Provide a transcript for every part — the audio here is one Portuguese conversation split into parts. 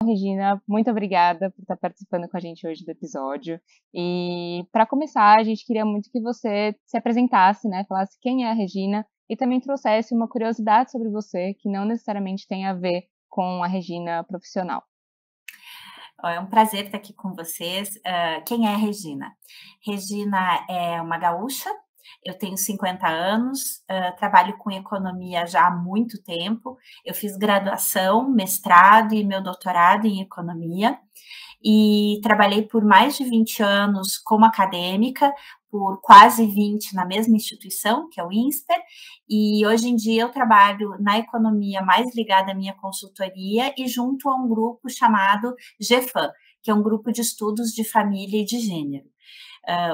Regina, muito obrigada por estar participando com a gente hoje do episódio. E para começar, a gente queria muito que você se apresentasse, né? Falasse quem é a Regina e também trouxesse uma curiosidade sobre você que não necessariamente tem a ver com a Regina profissional. É um prazer estar aqui com vocês. Quem é a Regina? Regina é uma gaúcha, eu tenho 50 anos, trabalho com economia já há muito tempo. Eu fiz graduação, mestrado e meu doutorado em economia e trabalhei por mais de 20 anos como acadêmica, por quase 20 na mesma instituição, que é o INSPER, e hoje em dia eu trabalho na economia mais ligada à minha consultoria e junto a um grupo chamado GFAM, que é um grupo de estudos de família e de gênero.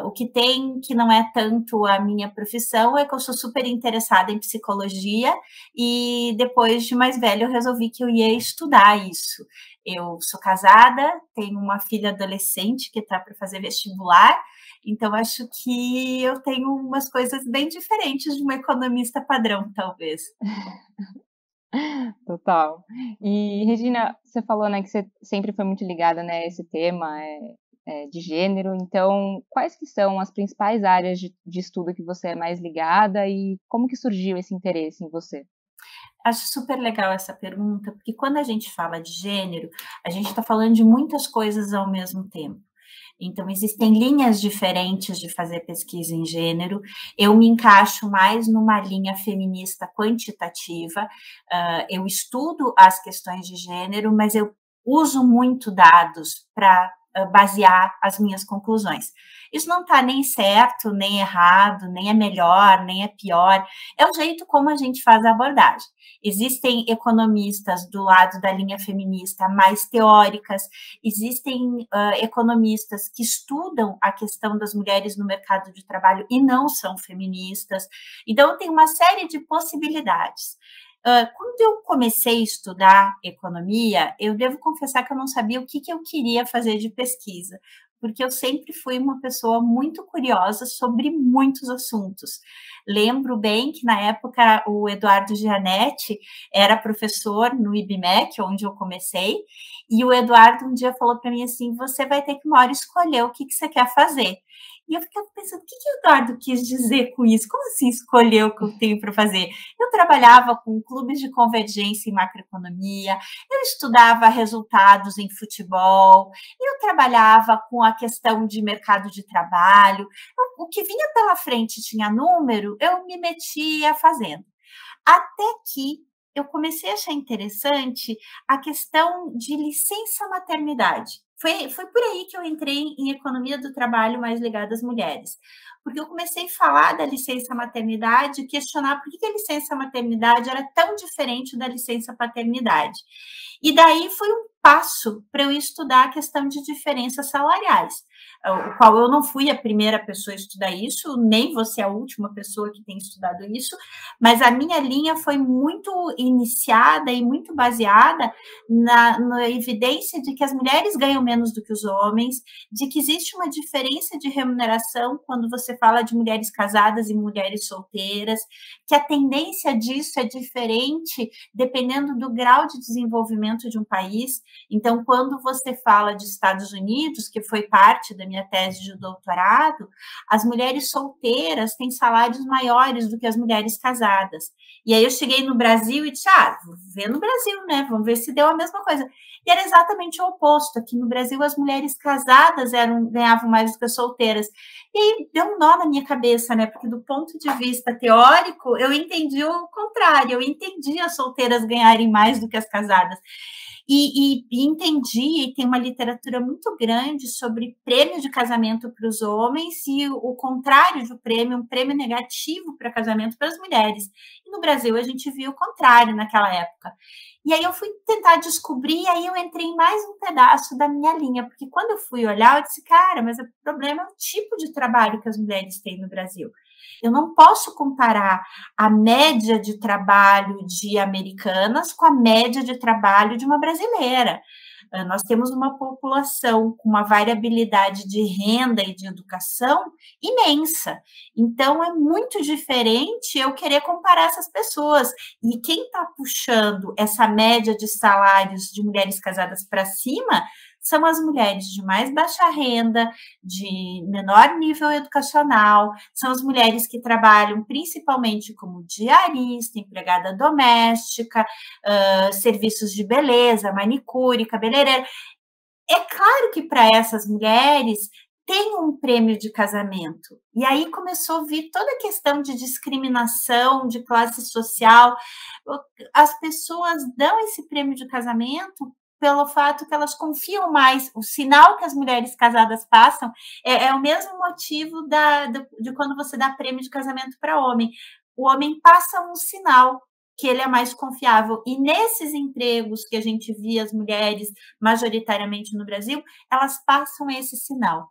O que tem que não é tanto a minha profissão é que eu sou super interessada em psicologia e depois de mais velha eu resolvi que eu ia estudar isso. Eu sou casada, tenho uma filha adolescente que está para fazer vestibular, então acho que eu tenho umas coisas bem diferentes de uma economista padrão, talvez. Total. E, Regina, você falou, né, que você sempre foi muito ligada, né, a esse tema de gênero. Então, quais que são as principais áreas de estudo que você é mais ligada e como que surgiu esse interesse em você? Acho super legal essa pergunta, porque quando a gente fala de gênero, a gente está falando de muitas coisas ao mesmo tempo. Então, existem linhas diferentes de fazer pesquisa em gênero. Eu me encaixo mais numa linha feminista quantitativa. Eu estudo as questões de gênero, mas eu uso muito dados para basear as minhas conclusões. Isso não está nem certo, nem errado, nem é melhor, nem é pior. É o jeito como a gente faz a abordagem. Existem economistas do lado da linha feminista mais teóricas, existem economistas que estudam a questão das mulheres no mercado de trabalho e não são feministas. Então, tem uma série de possibilidades. Quando eu comecei a estudar economia, eu devo confessar que eu não sabia o que eu queria fazer de pesquisa, porque eu sempre fui uma pessoa muito curiosa sobre muitos assuntos. Lembro bem que, na época, o Eduardo Gianetti era professor no IBMEC, onde eu comecei, e o Eduardo um dia falou para mim assim, você vai ter que uma hora escolher o que você quer fazer. E eu ficava pensando, o que o Eduardo quis dizer com isso? Como assim escolher o que eu tenho para fazer? Eu trabalhava com clubes de convergência em macroeconomia, eu estudava resultados em futebol, eu trabalhava com a questão de mercado de trabalho. O que vinha pela frente tinha número, eu me metia fazendo. Até que eu comecei a achar interessante a questão de licença maternidade. Foi por aí que eu entrei em economia do trabalho mais ligada às mulheres. Porque eu comecei a falar da licença maternidade, questionar por que a licença maternidade era tão diferente da licença paternidade. E daí foi um passo para eu estudar a questão de diferenças salariais, o qual eu não fui a primeira pessoa a estudar isso, nem você a última pessoa que tem estudado isso, mas a minha linha foi muito iniciada e muito baseada na evidência de que as mulheres ganham menos do que os homens, de que existe uma diferença de remuneração quando você fala de mulheres casadas e mulheres solteiras, que a tendência disso é diferente dependendo do grau de desenvolvimento de um país. Então, quando você fala de Estados Unidos, que foi parte da minha tese de doutorado, as mulheres solteiras têm salários maiores do que as mulheres casadas. E aí eu cheguei no Brasil e disse, vou ver no Brasil, né? Vamos ver se deu a mesma coisa. E era exatamente o oposto. Aqui no Brasil, as mulheres casadas ganhavam mais do que as solteiras. E aí deu um nó na minha cabeça, né? Porque do ponto de vista teórico, eu entendi o contrário. Eu entendi as solteiras ganharem mais do que as casadas. E entendi, e tem uma literatura muito grande sobre prêmio de casamento para os homens e o contrário de um prêmio negativo para casamento para as mulheres. E no Brasil a gente viu o contrário naquela época. E aí eu fui tentar descobrir, e aí eu entrei em mais um pedaço da minha linha, porque quando eu fui olhar, eu disse, cara, mas o problema é o tipo de trabalho que as mulheres têm no Brasil. Eu não posso comparar a média de trabalho de americanas com a média de trabalho de uma brasileira. Nós temos uma população com uma variabilidade de renda e de educação imensa. Então, é muito diferente eu querer comparar essas pessoas. E quem está puxando essa média de salários de mulheres casadas para cima são as mulheres de mais baixa renda, de menor nível educacional, são as mulheres que trabalham principalmente como diarista, empregada doméstica, serviços de beleza, manicure, cabeleireiro. É claro que para essas mulheres tem um prêmio de casamento. E aí começou a vir toda a questão de discriminação, de classe social. As pessoas dão esse prêmio de casamento pelo fato que elas confiam mais. O sinal que as mulheres casadas passam é o mesmo motivo de quando você dá prêmio de casamento para homem. O homem passa um sinal que ele é mais confiável. E nesses empregos que a gente via as mulheres majoritariamente no Brasil, elas passam esse sinal.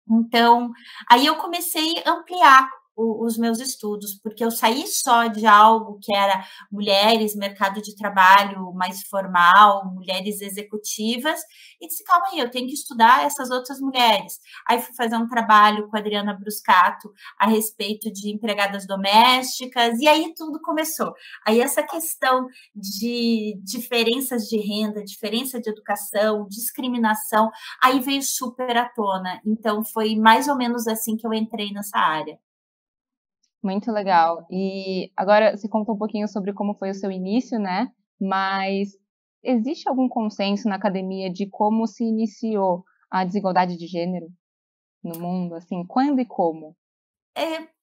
Então, aí eu comecei a ampliar os meus estudos, porque eu saí só de algo que era mulheres, mercado de trabalho mais formal, mulheres executivas, e disse, calma aí, eu tenho que estudar essas outras mulheres. Aí fui fazer um trabalho com a Adriana Bruscato a respeito de empregadas domésticas, e aí tudo começou. Aí essa questão de diferenças de renda, diferença de educação, discriminação, aí veio super à tona. Então, foi mais ou menos assim que eu entrei nessa área. Muito legal. E agora você contou um pouquinho sobre como foi o seu início, né? Mas existe algum consenso na academia de como se iniciou a desigualdade de gênero no mundo? Assim, quando e como?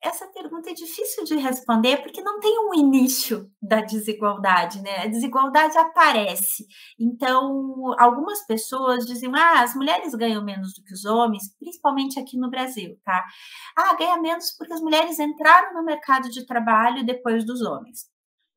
Essa pergunta é difícil de responder porque não tem um início da desigualdade, né? A desigualdade aparece. Então, algumas pessoas dizem, as mulheres ganham menos do que os homens, principalmente aqui no Brasil, tá? Ganha menos porque as mulheres entraram no mercado de trabalho depois dos homens.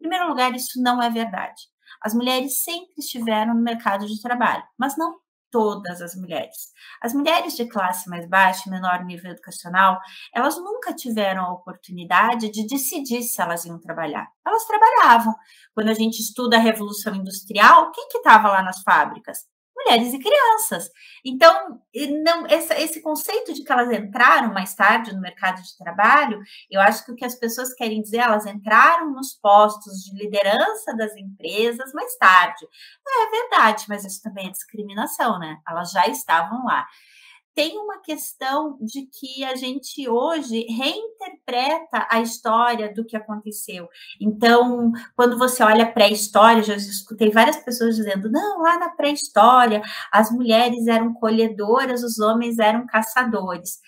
Em primeiro lugar, isso não é verdade. As mulheres sempre estiveram no mercado de trabalho, mas não todas as mulheres. As mulheres de classe mais baixa, menor nível educacional, elas nunca tiveram a oportunidade de decidir se elas iam trabalhar. Elas trabalhavam. Quando a gente estuda a Revolução Industrial, quem que estava lá nas fábricas? Mulheres e crianças. Então, não, esse conceito de que elas entraram mais tarde no mercado de trabalho, eu acho que o que as pessoas querem dizer, elas entraram nos postos de liderança das empresas mais tarde. É verdade, mas isso também é discriminação, né? Elas já estavam lá. Tem uma questão de que a gente hoje reinterpreta a história do que aconteceu. Então, quando você olha pré-história, já escutei várias pessoas dizendo, não, lá na pré-história as mulheres eram colhedoras, os homens eram caçadores.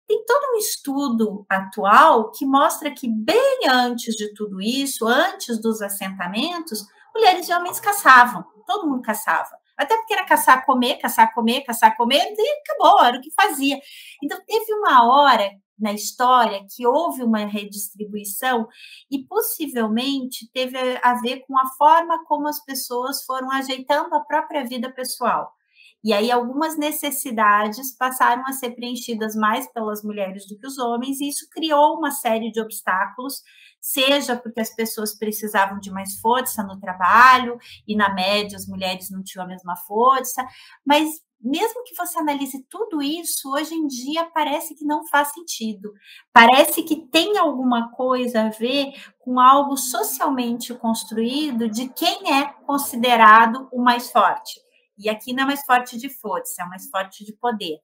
Tem todo um estudo atual que mostra que bem antes de tudo isso, antes dos assentamentos, mulheres e homens caçavam, todo mundo caçava. Até porque era caçar, comer, caçar, comer, caçar, comer, e acabou, era o que fazia. Então, teve uma hora na história que houve uma redistribuição e possivelmente teve a ver com a forma como as pessoas foram ajeitando a própria vida pessoal. E aí algumas necessidades passaram a ser preenchidas mais pelas mulheres do que os homens, e isso criou uma série de obstáculos, seja porque as pessoas precisavam de mais força no trabalho, e na média as mulheres não tinham a mesma força, mas mesmo que você analise tudo isso, hoje em dia parece que não faz sentido. Parece que tem alguma coisa a ver com algo socialmente construído de quem é considerado o mais forte. E aqui não é mais forte de força, é mais forte de poder.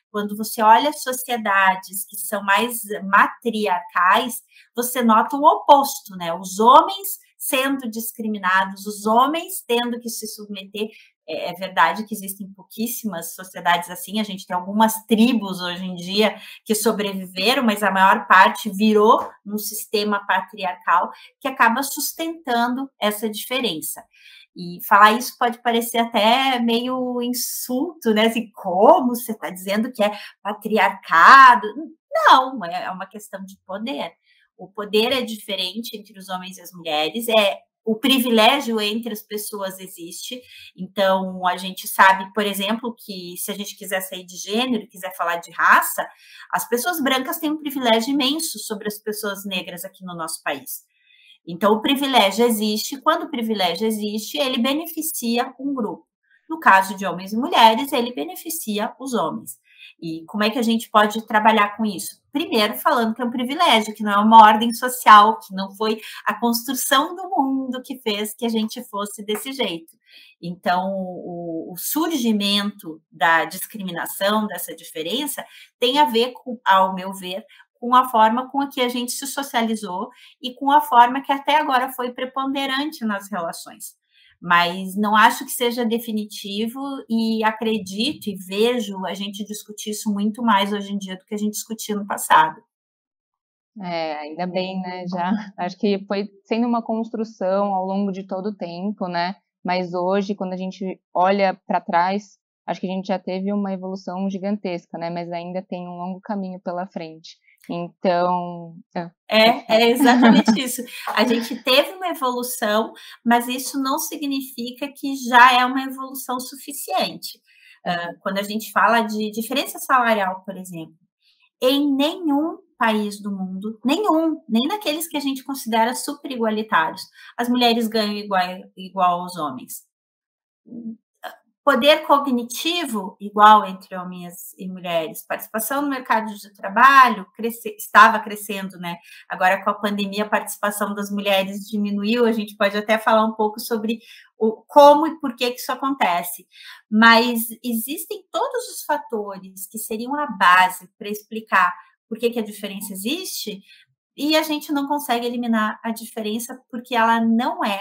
Quando você olha sociedades que são mais matriarcais, você nota o oposto, né? Os homens sendo discriminados, os homens tendo que se submeter. É verdade que existem pouquíssimas sociedades assim, a gente tem algumas tribos hoje em dia que sobreviveram, mas a maior parte virou um sistema patriarcal que acaba sustentando essa diferença. E falar isso pode parecer até meio insulto, né? Assim, como você está dizendo que é patriarcado? Não, é uma questão de poder. O poder é diferente entre os homens e as mulheres, o privilégio entre as pessoas existe. Então, a gente sabe, por exemplo, que se a gente quiser sair de gênero, quiser falar de raça, as pessoas brancas têm um privilégio imenso sobre as pessoas negras aqui no nosso país. Então, o privilégio existe. Quando o privilégio existe, ele beneficia um grupo. No caso de homens e mulheres, ele beneficia os homens. E como é que a gente pode trabalhar com isso? Primeiro, falando que é um privilégio, que não é uma ordem social, que não foi a construção do mundo que fez que a gente fosse desse jeito. Então, o surgimento da discriminação, dessa diferença, tem a ver, ao meu ver, com a forma com que a gente se socializou e com a forma que até agora foi preponderante nas relações. Mas não acho que seja definitivo e acredito e vejo a gente discutir isso muito mais hoje em dia do que a gente discutia no passado. Ainda bem, né? Já acho que foi sendo uma construção ao longo de todo o tempo, né? Mas hoje, quando a gente olha para trás, acho que a gente já teve uma evolução gigantesca, né? Mas ainda tem um longo caminho pela frente. Então, é exatamente isso. A gente teve uma evolução, mas isso não significa que já é uma evolução suficiente. Quando a gente fala de diferença salarial, por exemplo, em nenhum país do mundo, nem naqueles que a gente considera super igualitários, as mulheres ganham igual aos homens. Poder cognitivo igual entre homens e mulheres, participação no mercado de trabalho estava crescendo, né? Agora com a pandemia a participação das mulheres diminuiu, a gente pode até falar um pouco sobre como e por que isso acontece, mas existem todos os fatores que seriam a base para explicar por que a diferença existe e a gente não consegue eliminar a diferença porque ela não é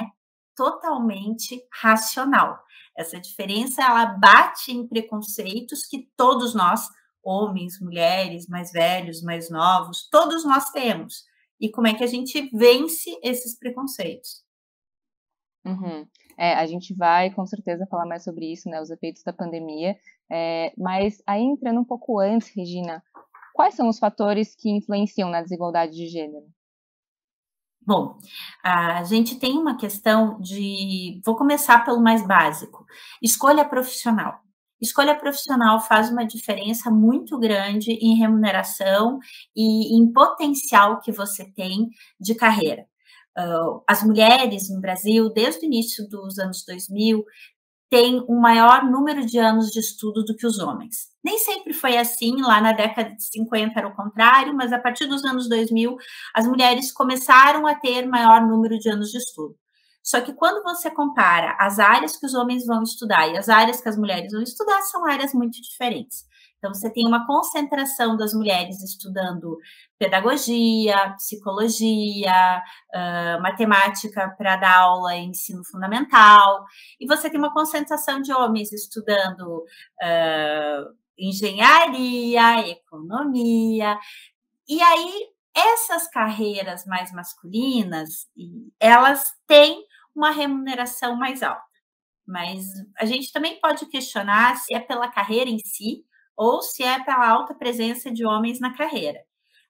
totalmente racional. Essa diferença, ela bate em preconceitos que todos nós, homens, mulheres, mais velhos, mais novos, todos nós temos. E como é que a gente vence esses preconceitos? Uhum. A gente vai com certeza falar mais sobre isso, né, os efeitos da pandemia, mas aí entrando um pouco antes, Regina, quais são os fatores que influenciam na desigualdade de gênero? Bom, a gente tem uma questão de. Vou começar pelo mais básico: escolha profissional. Escolha profissional faz uma diferença muito grande em remuneração e em potencial que você tem de carreira. As mulheres no Brasil, desde o início dos anos 2000, tem um maior número de anos de estudo do que os homens. Nem sempre foi assim, lá na década de 50 era o contrário, mas a partir dos anos 2000, as mulheres começaram a ter maior número de anos de estudo. Só que quando você compara as áreas que os homens vão estudar e as áreas que as mulheres vão estudar, são áreas muito diferentes. Então, você tem uma concentração das mulheres estudando pedagogia, psicologia, matemática para dar aula em ensino fundamental, e você tem uma concentração de homens estudando engenharia, economia, e aí essas carreiras mais masculinas, elas têm uma remuneração mais alta, mas a gente também pode questionar se é pela carreira em si ou se é pela alta presença de homens na carreira.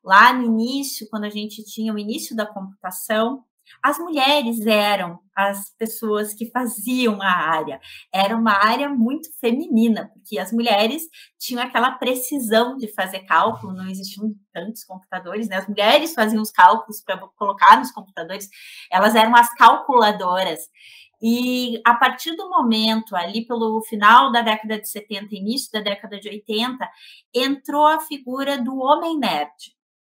Lá no início, quando a gente tinha o início da computação, as mulheres eram as pessoas que faziam a área. Era uma área muito feminina, porque as mulheres tinham aquela precisão de fazer cálculo, não existiam tantos computadores, né? As mulheres faziam os cálculos para colocar nos computadores, elas eram as calculadoras. E a partir do momento, ali pelo final da década de 70, início da década de 80, entrou a figura do homem nerd,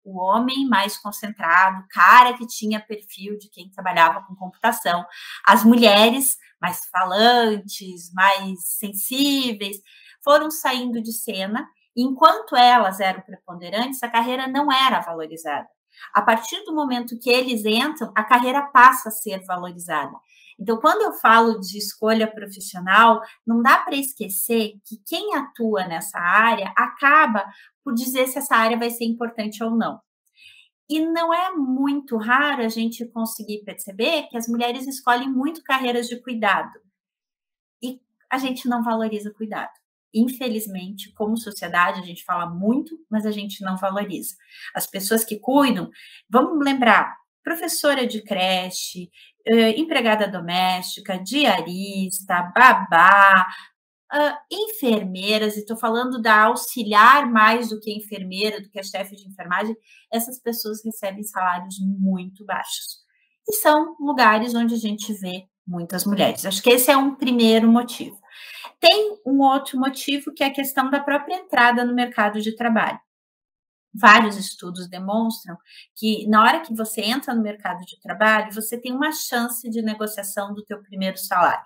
o homem mais concentrado, cara que tinha perfil de quem trabalhava com computação, as mulheres mais falantes, mais sensíveis, foram saindo de cena, e enquanto elas eram preponderantes, a carreira não era valorizada. A partir do momento que eles entram, a carreira passa a ser valorizada. Então, quando eu falo de escolha profissional, não dá para esquecer que quem atua nessa área acaba por dizer se essa área vai ser importante ou não. E não é muito raro a gente conseguir perceber que as mulheres escolhem muito carreiras de cuidado. E a gente não valoriza cuidado. Infelizmente, como sociedade, a gente fala muito, mas a gente não valoriza. As pessoas que cuidam, vamos lembrar, professora de creche, empregada doméstica, diarista, babá, enfermeiras, e estou falando da auxiliar mais do que enfermeira, do que a chefe de enfermagem, essas pessoas recebem salários muito baixos. E são lugares onde a gente vê muitas mulheres. Acho que esse é um primeiro motivo. Tem um outro motivo, que é a questão da própria entrada no mercado de trabalho. Vários estudos demonstram que na hora que você entra no mercado de trabalho, você tem uma chance de negociação do teu primeiro salário.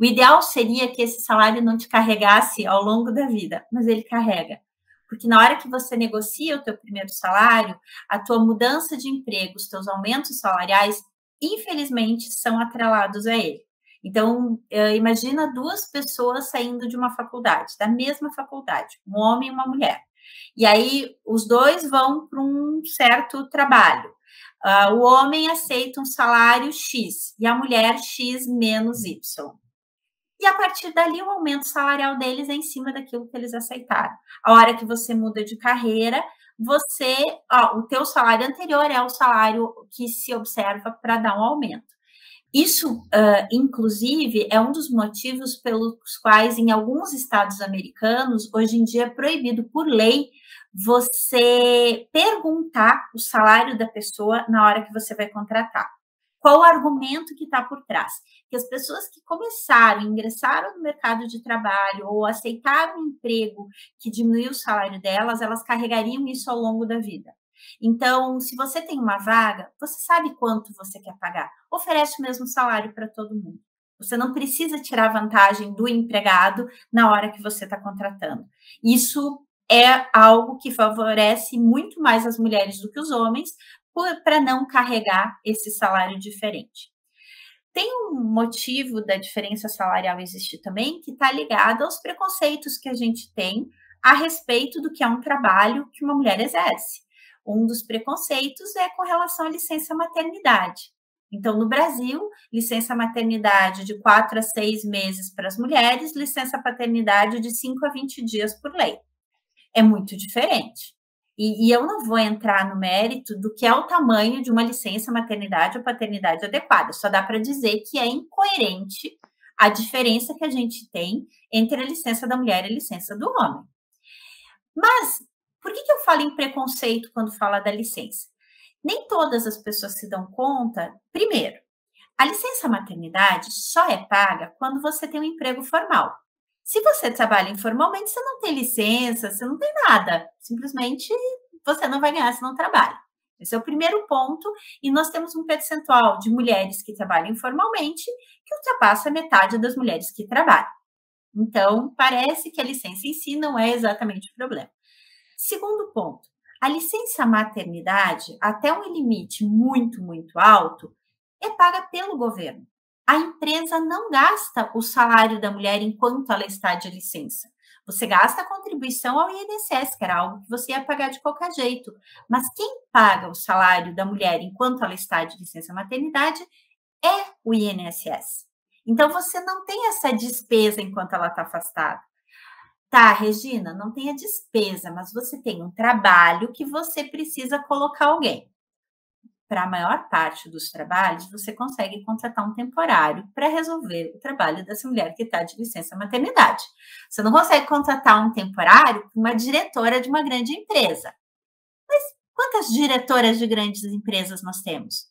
O ideal seria que esse salário não te carregasse ao longo da vida, mas ele carrega. Porque na hora que você negocia o teu primeiro salário, a tua mudança de emprego, os teus aumentos salariais, infelizmente, são atrelados a ele. Então, imagina duas pessoas saindo de uma faculdade, da mesma faculdade, um homem e uma mulher. E aí, os dois vão para um certo trabalho. O homem aceita um salário X e a mulher X menos Y. E a partir dali, o aumento salarial deles é em cima daquilo que eles aceitaram. A hora que você muda de carreira, o teu salário anterior é o salário que se observa para dar um aumento. Isso, inclusive, é um dos motivos pelos quais, em alguns estados americanos, hoje em dia é proibido por lei você perguntar o salário da pessoa na hora que você vai contratar. Qual o argumento que está por trás? Que as pessoas que começaram, ingressaram no mercado de trabalho ou aceitaram um emprego que diminuiu o salário delas, elas carregariam isso ao longo da vida. Então, se você tem uma vaga, você sabe quanto você quer pagar. Oferece o mesmo salário para todo mundo. Você não precisa tirar vantagem do empregado na hora que você está contratando. Isso é algo que favorece muito mais as mulheres do que os homens, para não carregar esse salário diferente. Tem um motivo da diferença salarial existir também, que está ligado aos preconceitos que a gente tem a respeito do que é um trabalho que uma mulher exerce. Um dos preconceitos é com relação à licença maternidade. Então, no Brasil, licença maternidade de 4 a 6 meses para as mulheres, licença paternidade de 5 a 20 dias por lei. É muito diferente. E eu não vou entrar no mérito do que é o tamanho de uma licença maternidade ou paternidade adequada. Só dá para dizer que é incoerente a diferença que a gente tem entre a licença da mulher e a licença do homem. Mas por que eu falo em preconceito quando falo da licença? Nem todas as pessoas se dão conta. Primeiro, a licença maternidade só é paga quando você tem um emprego formal. Se você trabalha informalmente, você não tem licença, você não tem nada. Simplesmente você não vai ganhar se não trabalha. Esse é o primeiro ponto. E nós temos um percentual de mulheres que trabalham informalmente que ultrapassa a metade das mulheres que trabalham. Então, parece que a licença em si não é exatamente o problema. Segundo ponto, a licença maternidade, até um limite muito, muito alto, é paga pelo governo. A empresa não gasta o salário da mulher enquanto ela está de licença. Você gasta a contribuição ao INSS, que era algo que você ia pagar de qualquer jeito. Mas quem paga o salário da mulher enquanto ela está de licença maternidade é o INSS. Então, você não tem essa despesa enquanto ela está afastada. Tá, Regina, não tem a despesa, mas você tem um trabalho que você precisa colocar alguém. Para a maior parte dos trabalhos, você consegue contratar um temporário para resolver o trabalho dessa mulher que está de licença maternidade. Você não consegue contratar um temporário para uma diretora de uma grande empresa. Mas quantas diretoras de grandes empresas nós temos?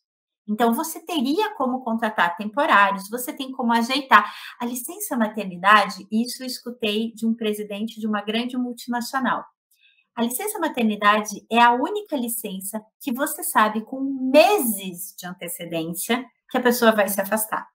Então, você teria como contratar temporários, você tem como ajeitar. A licença maternidade, isso eu escutei de um presidente de uma grande multinacional. A licença maternidade é a única licença que você sabe com meses de antecedência que a pessoa vai se afastar.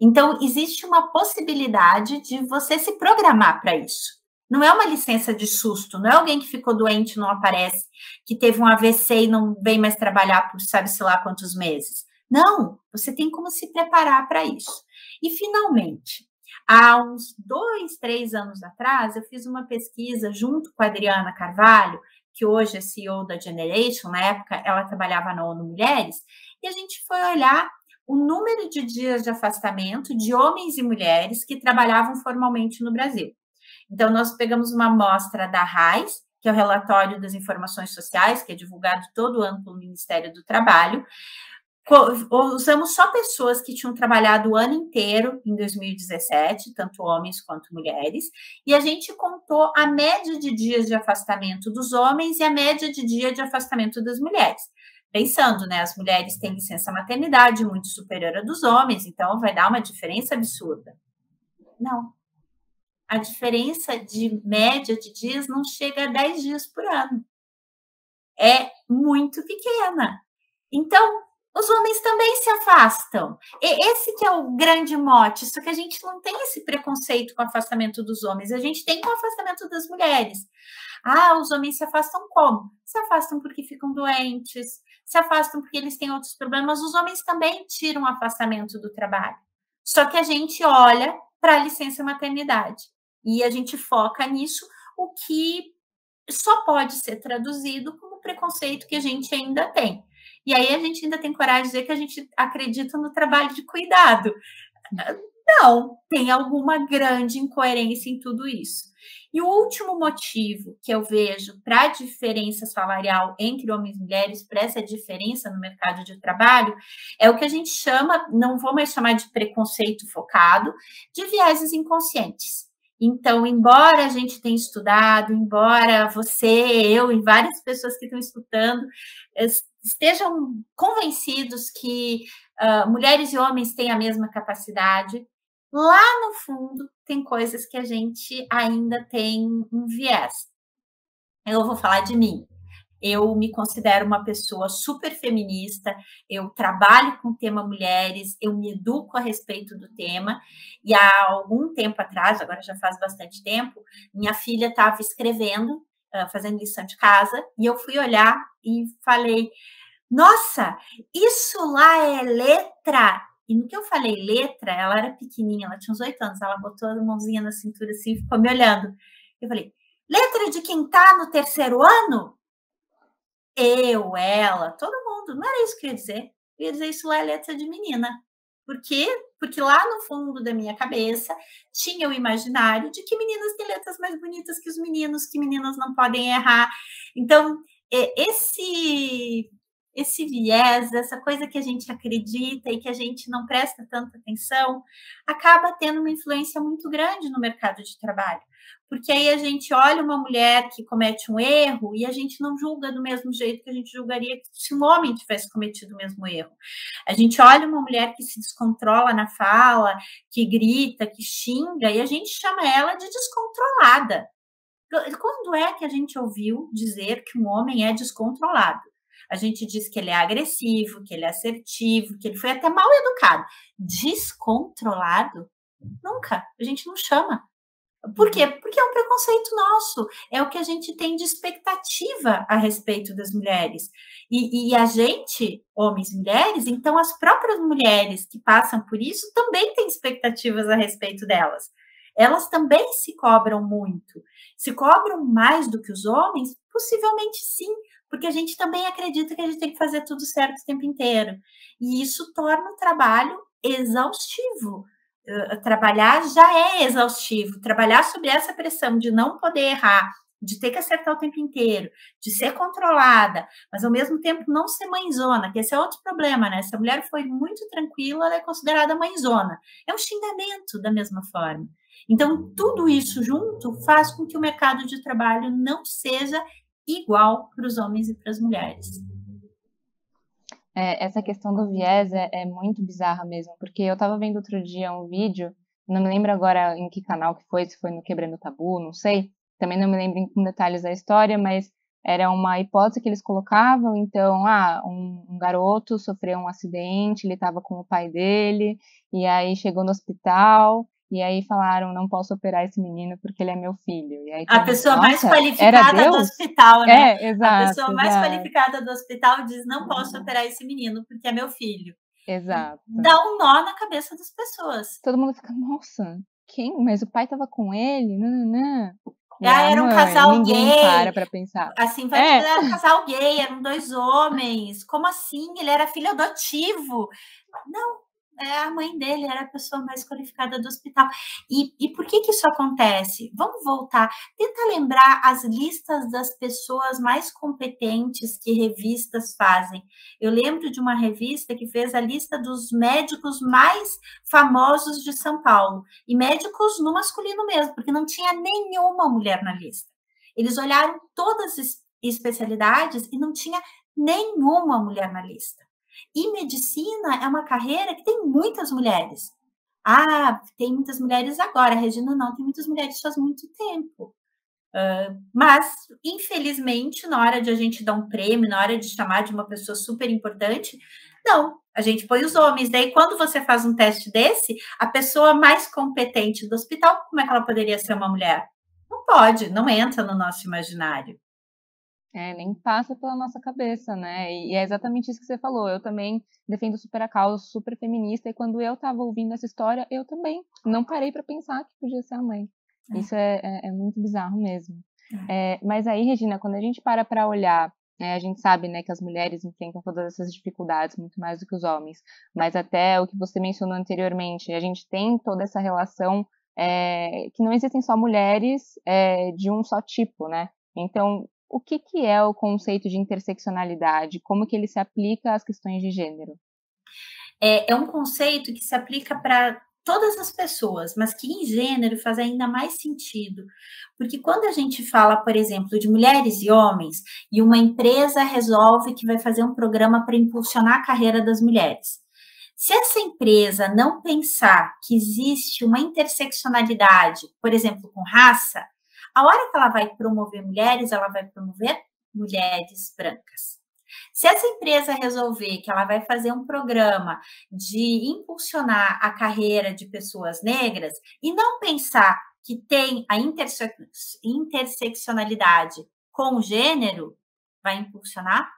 Então, existe uma possibilidade de você se programar para isso. Não é uma licença de susto, não é alguém que ficou doente, não aparece, que teve um AVC e não vem mais trabalhar por sabe-se lá quantos meses. Não, você tem como se preparar para isso. E, finalmente, há uns 2, 3 anos atrás, eu fiz uma pesquisa junto com a Adriana Carvalho, que hoje é CEO da Generation, na época ela trabalhava na ONU Mulheres, e a gente foi olhar o número de dias de afastamento de homens e mulheres que trabalhavam formalmente no Brasil. Então, nós pegamos uma amostra da RAIS, que é o Relatório das Informações Sociais, que é divulgado todo ano pelo Ministério do Trabalho. Usamos só pessoas que tinham trabalhado o ano inteiro em 2017, tanto homens quanto mulheres, e a gente contou a média de dias de afastamento dos homens e a média de dia de afastamento das mulheres. Pensando, né, as mulheres têm licença maternidade muito superior à dos homens, então vai dar uma diferença absurda. Não. a diferença de média de dias não chega a 10 dias por ano. É muito pequena. Então, os homens também se afastam. Esse que é o grande mote, só que a gente não tem esse preconceito com o afastamento dos homens, a gente tem com o afastamento das mulheres. Ah, os homens se afastam como? Se afastam porque ficam doentes, se afastam porque eles têm outros problemas. Os homens também tiram o afastamento do trabalho. Só que a gente olha para a licença maternidade e a gente foca nisso, o que só pode ser traduzido como preconceito que a gente ainda tem. E aí a gente ainda tem coragem de dizer que a gente acredita no trabalho de cuidado. Não, tem alguma grande incoerência em tudo isso. E o último motivo que eu vejo para a diferença salarial entre homens e mulheres, para essa diferença no mercado de trabalho, é o que a gente chama, não vou mais chamar de preconceito focado, de vieses inconscientes. Então, embora a gente tenha estudado, embora você, eu e várias pessoas que estão escutando estejam convencidos que mulheres e homens têm a mesma capacidade, lá no fundo tem coisas que a gente ainda tem um viés. Eu vou falar de mim. Eu me considero uma pessoa super feminista, eu trabalho com o tema mulheres, eu me educo a respeito do tema, e há algum tempo atrás, agora já faz bastante tempo, minha filha estava escrevendo, fazendo lição de casa, e eu fui olhar e falei, nossa, isso lá é letra? E no que eu falei letra, ela era pequenininha, ela tinha uns 8 anos, ela botou a mãozinha na cintura assim e ficou me olhando. Eu falei, letra de quem está no 3º ano? Eu, ela, todo mundo. Não era isso que eu ia dizer. Eu ia dizer isso lá é letra de menina. Por quê? Porque lá no fundo da minha cabeça tinha o imaginário de que meninas têm letras mais bonitas que os meninos, que meninas não podem errar. Então, esse viés, essa coisa que a gente acredita e que a gente não presta tanta atenção, acaba tendo uma influência muito grande no mercado de trabalho. Porque aí a gente olha uma mulher que comete um erro e a gente não julga do mesmo jeito que a gente julgaria se um homem tivesse cometido o mesmo erro. A gente olha uma mulher que se descontrola na fala, que grita, que xinga, e a gente chama ela de descontrolada. Quando é que a gente ouviu dizer que um homem é descontrolado? A gente diz que ele é agressivo, que ele é assertivo, que ele foi até mal educado. Descontrolado? Nunca. A gente não chama. Por quê? Porque é um preconceito nosso, é o que a gente tem de expectativa a respeito das mulheres. E a gente, homens e mulheres, então as próprias mulheres que passam por isso também têm expectativas a respeito delas. Elas também se cobram muito. Se cobram mais do que os homens? Possivelmente sim, porque a gente também acredita que a gente tem que fazer tudo certo o tempo inteiro. E isso torna o trabalho exaustivo. Trabalhar já é exaustivo, trabalhar sob essa pressão de não poder errar, de ter que acertar o tempo inteiro, de ser controlada, mas ao mesmo tempo não ser mãezona, que esse é outro problema, né? Se a mulher foi muito tranquila, ela é considerada mãezona. É um xingamento da mesma forma. Então, tudo isso junto faz com que o mercado de trabalho não seja igual para os homens e para as mulheres. Essa questão do viés é muito bizarra mesmo, porque eu estava vendo outro dia um vídeo, não me lembro agora em que canal que foi, se foi no Quebrando Tabu, não sei, também não me lembro com detalhes da história, mas era uma hipótese que eles colocavam, então, um garoto sofreu um acidente, ele estava com o pai dele, e aí chegou no hospital, e aí falaram, não posso operar esse menino porque ele é meu filho. E aí a pessoa mais qualificada do hospital, né? Exato. A pessoa mais qualificada do hospital diz, não posso operar esse menino porque é meu filho. Exato. Dá um nó na cabeça das pessoas. Todo mundo fica, nossa, quem? Mas o pai tava com ele? Não. Era um casal ninguém gay. Para pensar. Assim, era um casal gay, eram 2 homens. Como assim? Ele era filho adotivo. Não, a mãe dele era a pessoa mais qualificada do hospital. E por que isso acontece? Vamos voltar. Tenta lembrar as listas das pessoas mais competentes que revistas fazem. Eu lembro de uma revista que fez a lista dos médicos mais famosos de São Paulo. E médicos no masculino mesmo, porque não tinha nenhuma mulher na lista. Eles olharam todas as especialidades e não tinha nenhuma mulher na lista. E medicina é uma carreira que tem muitas mulheres. Ah, tem muitas mulheres agora, Regina, não, tem muitas mulheres faz muito tempo. Mas, infelizmente, na hora de a gente dar um prêmio, na hora de chamar de uma pessoa super importante, não, a gente põe os homens. Daí, quando você faz um teste desse, a pessoa mais competente do hospital, como é que ela poderia ser uma mulher? Não pode, não entra no nosso imaginário. Nem passa pela nossa cabeça, né? E é exatamente isso que você falou. Eu também defendo super a causa, super feminista, e quando eu estava ouvindo essa história, eu também não parei para pensar que podia ser a mãe. Isso é muito bizarro mesmo. Mas aí, Regina, quando a gente para olhar, né, a gente sabe, né, que as mulheres enfrentam todas essas dificuldades muito mais do que os homens, mas até o que você mencionou anteriormente, a gente tem toda essa relação que não existem só mulheres de um só tipo, né? Então, o que é o conceito de interseccionalidade? Como que ele se aplica às questões de gênero? É um conceito que se aplica para todas as pessoas, mas que em gênero faz ainda mais sentido. Porque quando a gente fala, por exemplo, de mulheres e homens, e uma empresa resolve que vai fazer um programa para impulsionar a carreira das mulheres. Se essa empresa não pensar que existe uma interseccionalidade, por exemplo, com raça, a hora que ela vai promover mulheres, ela vai promover mulheres brancas. Se essa empresa resolver que ela vai fazer um programa de impulsionar a carreira de pessoas negras e não pensar que tem a interseccionalidade com o gênero, vai impulsionar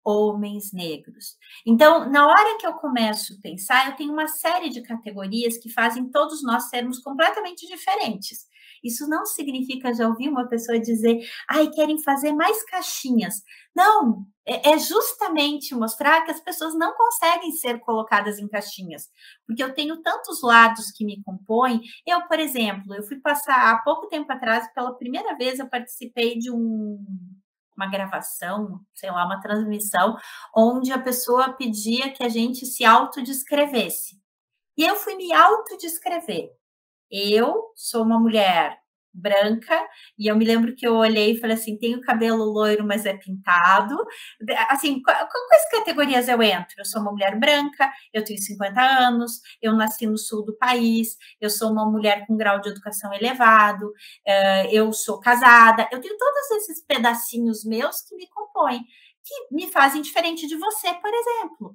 homens negros. Então, na hora que eu começo a pensar, eu tenho uma série de categorias que fazem todos nós sermos completamente diferentes. Isso não significa, já ouvi uma pessoa dizer, ai, querem fazer mais caixinhas. Não, é justamente mostrar que as pessoas não conseguem ser colocadas em caixinhas, porque eu tenho tantos lados que me compõem. Eu, por exemplo, eu fui passar há pouco tempo atrás, pela primeira vez, eu participei de uma gravação, sei lá, uma transmissão, onde a pessoa pedia que a gente se autodescrevesse. E eu fui me autodescrever. Eu sou uma mulher branca, e eu me lembro que eu olhei e falei assim, tenho cabelo loiro, mas é pintado. Assim, quais categorias eu entro? Eu sou uma mulher branca, eu tenho 50 anos, eu nasci no sul do país, eu sou uma mulher com grau de educação elevado, eu sou casada, eu tenho todos esses pedacinhos meus que me compõem, que me fazem diferente de você, por exemplo.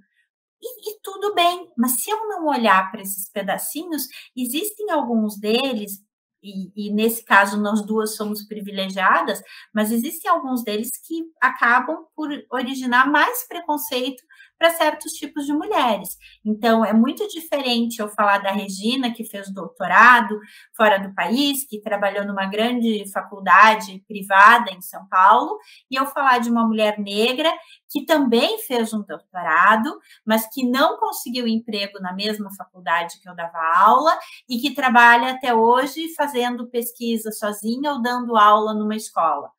E tudo bem, mas se eu não olhar para esses pedacinhos, existem alguns deles, e nesse caso nós duas somos privilegiadas, mas existem alguns deles que acabam por originar mais preconceito para certos tipos de mulheres. Então, é muito diferente eu falar da Regina, que fez doutorado fora do país, que trabalhou numa grande faculdade privada em São Paulo, e eu falar de uma mulher negra que também fez um doutorado, mas que não conseguiu emprego na mesma faculdade que eu dava aula e que trabalha até hoje fazendo pesquisa sozinha ou dando aula numa escola.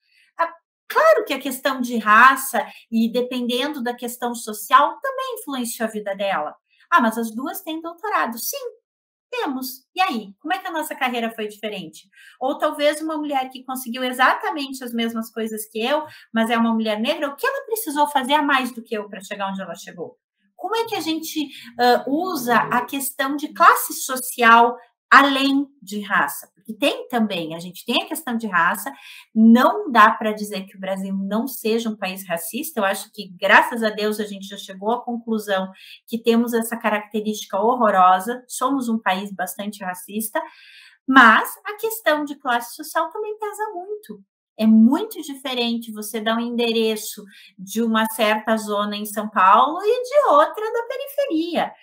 Claro que a questão de raça e dependendo da questão social também influenciou a vida dela. Ah, mas as duas têm doutorado. Sim, temos. E aí? Como é que a nossa carreira foi diferente? Ou talvez uma mulher que conseguiu exatamente as mesmas coisas que eu, mas é uma mulher negra, o que ela precisou fazer a mais do que eu para chegar onde ela chegou? Como é que a gente usa a questão de classe social além de raça? Porque tem também, a gente tem a questão de raça, não dá para dizer que o Brasil não seja um país racista, eu acho que, graças a Deus, a gente já chegou à conclusão que temos essa característica horrorosa, somos um país bastante racista, mas a questão de classe social também pesa muito. É muito diferente você dar um endereço de uma certa zona em São Paulo e de outra da periferia.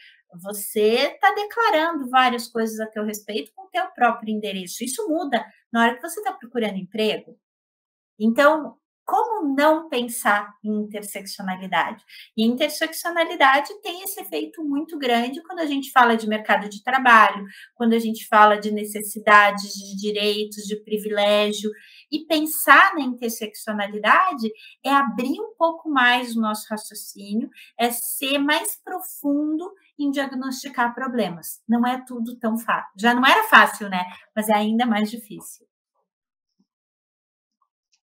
Você está declarando várias coisas a teu respeito com o teu próprio endereço. Isso muda na hora que você está procurando emprego. Então, como não pensar em interseccionalidade? E interseccionalidade tem esse efeito muito grande quando a gente fala de mercado de trabalho, quando a gente fala de necessidades, de direitos, de privilégio. E pensar na interseccionalidade é abrir um pouco mais o nosso raciocínio, é ser mais profundo em diagnosticar problemas. Não é tudo tão fácil. Já não era fácil, né? Mas é ainda mais difícil.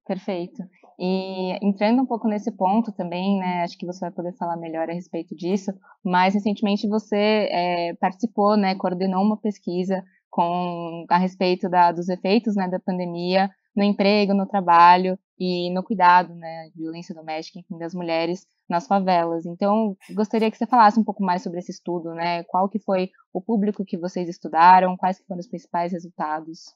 Perfeito. E entrando um pouco nesse ponto também, né, acho que você vai poder falar melhor a respeito disso, mas recentemente você participou, né, coordenou uma pesquisa a respeito dos efeitos, né, da pandemia no emprego, no trabalho e no cuidado, né, violência doméstica, enfim, das mulheres nas favelas. Então, gostaria que você falasse um pouco mais sobre esse estudo, né, qual que foi o público que vocês estudaram, quais que foram os principais resultados?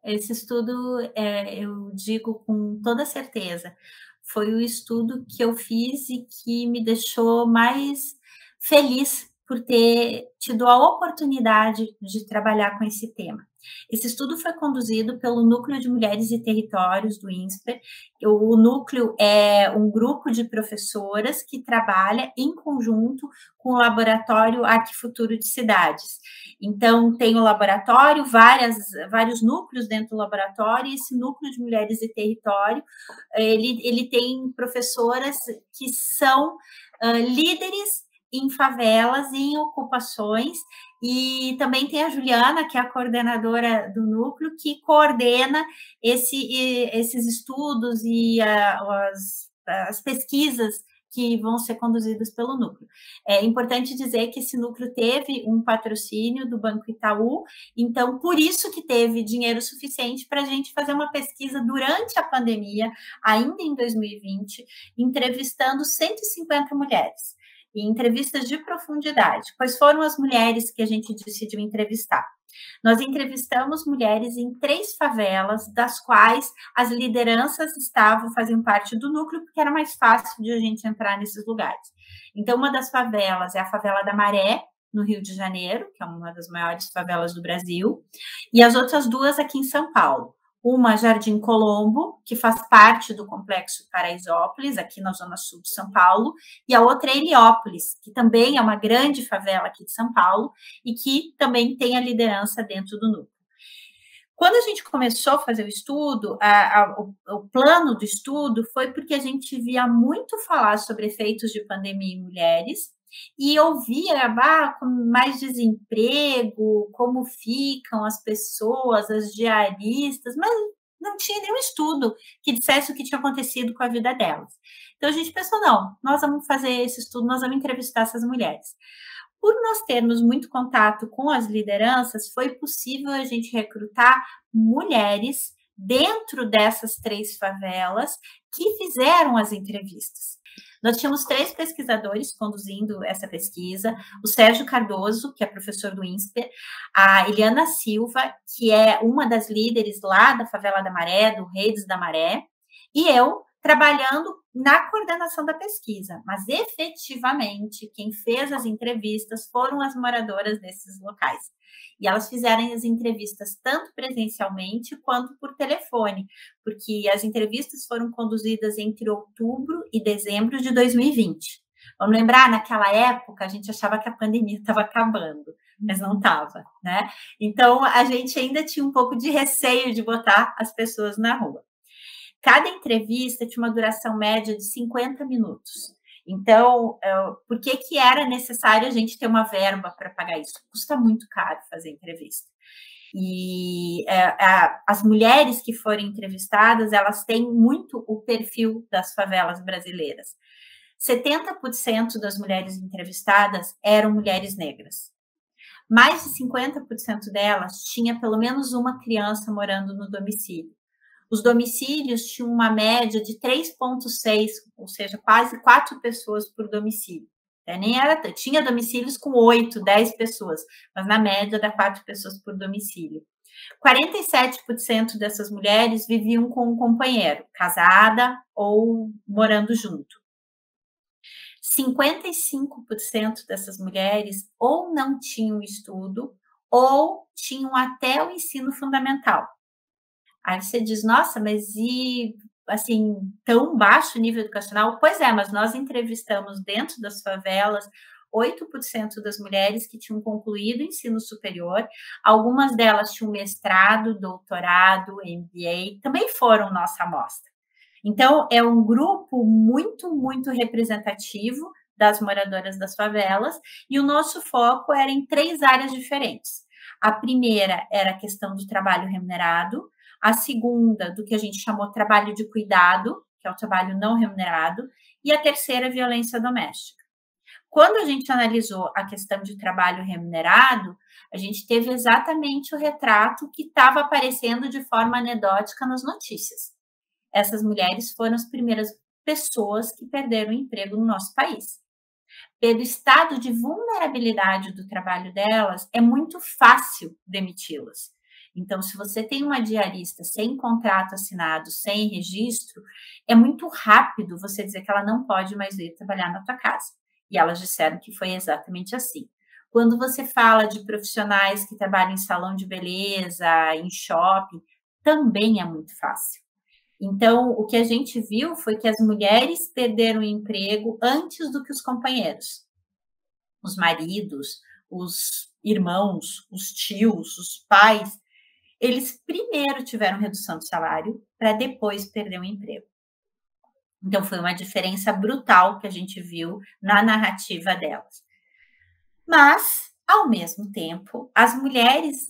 Esse estudo, eu digo com toda certeza, foi o estudo que eu fiz e que me deixou mais feliz por ter tido a oportunidade de trabalhar com esse tema. Esse estudo foi conduzido pelo Núcleo de Mulheres e Territórios do INSPER. O núcleo é um grupo de professoras que trabalha em conjunto com o laboratório Arquifuturo de Cidades. Então, tem o laboratório, vários núcleos dentro do laboratório, e esse núcleo de mulheres e território, ele tem professoras que são líderes em favelas e em ocupações, e também tem a Juliana, que é a coordenadora do núcleo, que coordena esses estudos e as pesquisas que vão ser conduzidas pelo núcleo. É importante dizer que esse núcleo teve um patrocínio do Banco Itaú, então por isso que teve dinheiro suficiente para a gente fazer uma pesquisa durante a pandemia, ainda em 2020, entrevistando 150 mulheres, e entrevistas de profundidade. Quais foram as mulheres que a gente decidiu entrevistar? Nós entrevistamos mulheres em 3 favelas, das quais as lideranças faziam parte do núcleo, porque era mais fácil de a gente entrar nesses lugares. Então, uma das favelas é a favela da Maré, no Rio de Janeiro, que é uma das maiores favelas do Brasil, e as outras 2 aqui em São Paulo. Uma, Jardim Colombo, que faz parte do Complexo Paraisópolis, aqui na zona sul de São Paulo, e a outra é Heliópolis, que também é uma grande favela aqui de São Paulo e que também tem a liderança dentro do núcleo. Quando a gente começou a fazer o estudo, o plano do estudo foi porque a gente via muito falar sobre efeitos de pandemia em mulheres e ouvia com mais desemprego, como ficam as pessoas, as diaristas, mas não tinha nenhum estudo que dissesse o que tinha acontecido com a vida delas. Então a gente pensou, não, nós vamos fazer esse estudo, nós vamos entrevistar essas mulheres. Por nós termos muito contato com as lideranças, foi possível a gente recrutar mulheres dentro dessas 3 favelas que fizeram as entrevistas. Nós tínhamos 3 pesquisadores conduzindo essa pesquisa, o Sérgio Cardoso, que é professor do INSPER, a Eliana Silva, que é uma das líderes lá da Favela da Maré, do Redes da Maré, e eu, trabalhando na coordenação da pesquisa, mas efetivamente quem fez as entrevistas foram as moradoras desses locais. E elas fizeram as entrevistas tanto presencialmente quanto por telefone, porque as entrevistas foram conduzidas entre outubro e dezembro de 2020. Vamos lembrar, naquela época, a gente achava que a pandemia estava acabando, mas não estava, né? Então, a gente ainda tinha um pouco de receio de botar as pessoas na rua. Cada entrevista tinha uma duração média de 50 minutos. Então, por que era necessário a gente ter uma verba para pagar isso? Custa muito caro fazer entrevista. E as mulheres que foram entrevistadas, elas têm muito o perfil das favelas brasileiras. 70% das mulheres entrevistadas eram mulheres negras. Mais de 50% delas tinha pelo menos uma criança morando no domicílio. Os domicílios tinham uma média de 3,6, ou seja, quase 4 pessoas por domicílio. Nem era, tinha domicílios com 8, 10 pessoas, mas na média dá 4 pessoas por domicílio. 47% dessas mulheres viviam com um companheiro, casada ou morando junto. 55% dessas mulheres ou não tinham estudo ou tinham até o ensino fundamental. Aí você diz, nossa, mas e assim, tão baixo nível educacional? Pois é, mas nós entrevistamos dentro das favelas 8% das mulheres que tinham concluído o ensino superior, algumas delas tinham mestrado, doutorado, MBA, também foram nossa amostra. Então, é um grupo muito, muito representativo das moradoras das favelas, e o nosso foco era em 3 áreas diferentes. A primeira era a questão do trabalho remunerado, a segunda, do que a gente chamou trabalho de cuidado, que é o trabalho não remunerado, e a terceira, violência doméstica. Quando a gente analisou a questão de trabalho remunerado, a gente teve exatamente o retrato que estava aparecendo de forma anedótica nas notícias. Essas mulheres foram as primeiras pessoas que perderam o emprego no nosso país. Pelo estado de vulnerabilidade do trabalho delas, é muito fácil demiti-las. Então, se você tem uma diarista sem contrato assinado, sem registro, é muito rápido você dizer que ela não pode mais vir trabalhar na tua casa. E elas disseram que foi exatamente assim. Quando você fala de profissionais que trabalham em salão de beleza, em shopping, também é muito fácil. Então, o que a gente viu foi que as mulheres perderam o emprego antes do que os companheiros. Os maridos, os irmãos, os tios, os pais, eles primeiro tiveram redução de salário para depois perder o emprego. Então, foi uma diferença brutal que a gente viu na narrativa delas. Mas, ao mesmo tempo, as mulheres,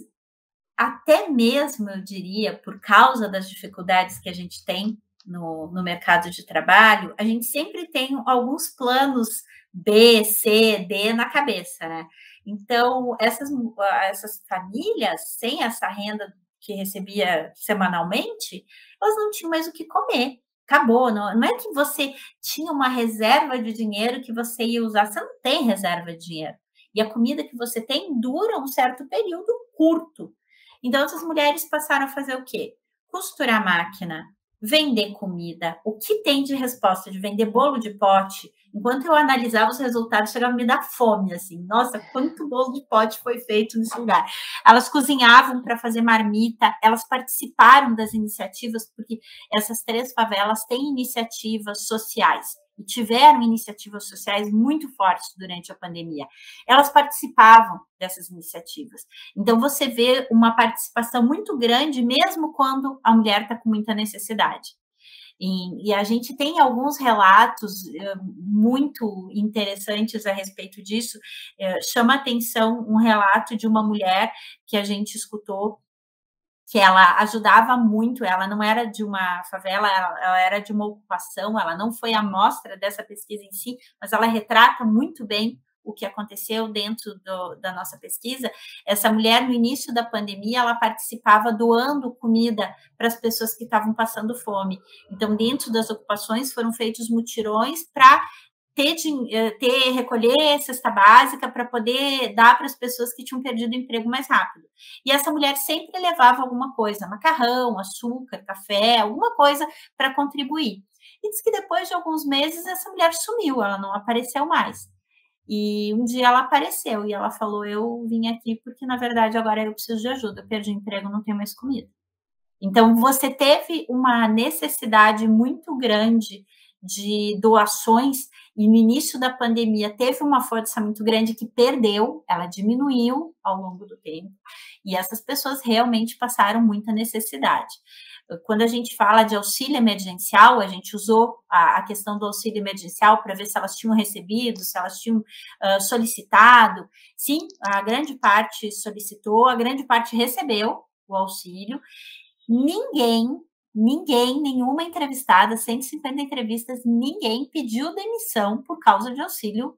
até mesmo, eu diria, por causa das dificuldades que a gente tem no mercado de trabalho, a gente sempre tem alguns planos B, C, D na cabeça, né? Então, essas famílias, sem essa renda que recebia semanalmente, elas não tinham mais o que comer. Acabou, não é que você tinha uma reserva de dinheiro que você ia usar, você não tem reserva de dinheiro. E a comida que você tem dura um certo período curto. Então, essas mulheres passaram a fazer o quê? Costurar máquina, vender comida. O que tem de resposta de vender bolo de pote? Enquanto eu analisava os resultados, chegava a me dar fome, assim. Nossa, quanto bolo de pote foi feito nesse lugar. Elas cozinhavam para fazer marmita, elas participaram das iniciativas, porque essas 3 favelas têm iniciativas sociais. E tiveram iniciativas sociais muito fortes durante a pandemia. Elas participavam dessas iniciativas. Então, você vê uma participação muito grande, mesmo quando a mulher está com muita necessidade. E a gente tem alguns relatos muito interessantes a respeito disso. Chama atenção um relato de uma mulher que a gente escutou, que ela ajudava muito, ela não era de uma favela, ela era de uma ocupação, ela não foi a amostra dessa pesquisa em si, mas ela retrata muito bem o que aconteceu dentro da nossa pesquisa. Essa mulher, no início da pandemia, ela participava doando comida para as pessoas que estavam passando fome. Então, dentro das ocupações, foram feitos mutirões para recolher cesta básica para poder dar para as pessoas que tinham perdido o emprego mais rápido. E essa mulher sempre levava alguma coisa, macarrão, açúcar, café, alguma coisa para contribuir. E diz que depois de alguns meses essa mulher sumiu, ela não apareceu mais. E um dia ela apareceu e ela falou, eu vim aqui porque, na verdade, agora eu preciso de ajuda, eu perdi o emprego, não tenho mais comida. Então, você teve uma necessidade muito grande de doações e no início da pandemia teve uma força muito grande que perdeu, ela diminuiu ao longo do tempo e essas pessoas realmente passaram muita necessidade. Quando a gente fala de auxílio emergencial, a gente usou a questão do auxílio emergencial para ver se elas tinham recebido, se elas tinham solicitado. Sim, a grande parte solicitou, a grande parte recebeu o auxílio. Nenhuma entrevistada, 150 entrevistas, ninguém pediu demissão por causa de auxílio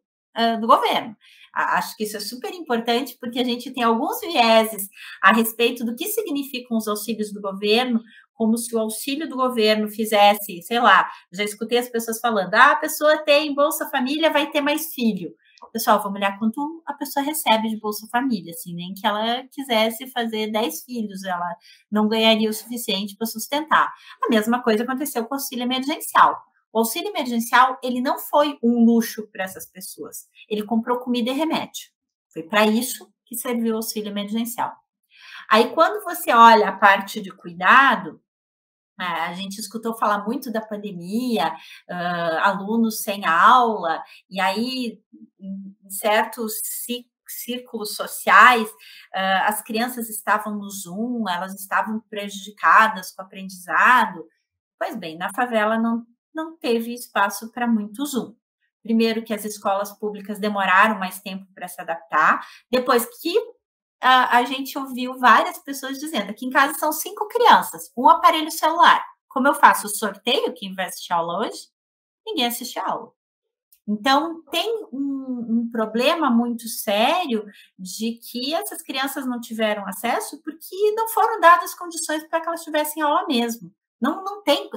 do governo. Acho que isso é super importante, porque a gente tem alguns vieses a respeito do que significam os auxílios do governo, como se o auxílio do governo fizesse, sei lá, já escutei as pessoas falando, a pessoa tem Bolsa Família, vai ter mais filho. Pessoal, vamos olhar quanto a pessoa recebe de Bolsa Família, assim, nem que ela quisesse fazer 10 filhos, ela não ganharia o suficiente para sustentar. A mesma coisa aconteceu com o auxílio emergencial. O auxílio emergencial, ele não foi um luxo para essas pessoas, ele comprou comida e remédio. Foi para isso que serviu o auxílio emergencial. Aí, quando você olha a parte de cuidado, a gente escutou falar muito da pandemia, alunos sem aula, e aí, em certos círculos sociais, as crianças estavam no Zoom, elas estavam prejudicadas com o aprendizado. Pois bem, na favela não teve espaço para muito Zoom. Primeiro que as escolas públicas demoraram mais tempo para se adaptar, depois que a gente ouviu várias pessoas dizendo, aqui em casa são 5 crianças, um aparelho celular. como eu faço o sorteio, quem vai assistir a aula hoje, ninguém assiste a aula. Então, tem um problema muito sério de que essas crianças não tiveram acesso porque não foram dadas condições para que elas tivessem aula mesmo. Não tem.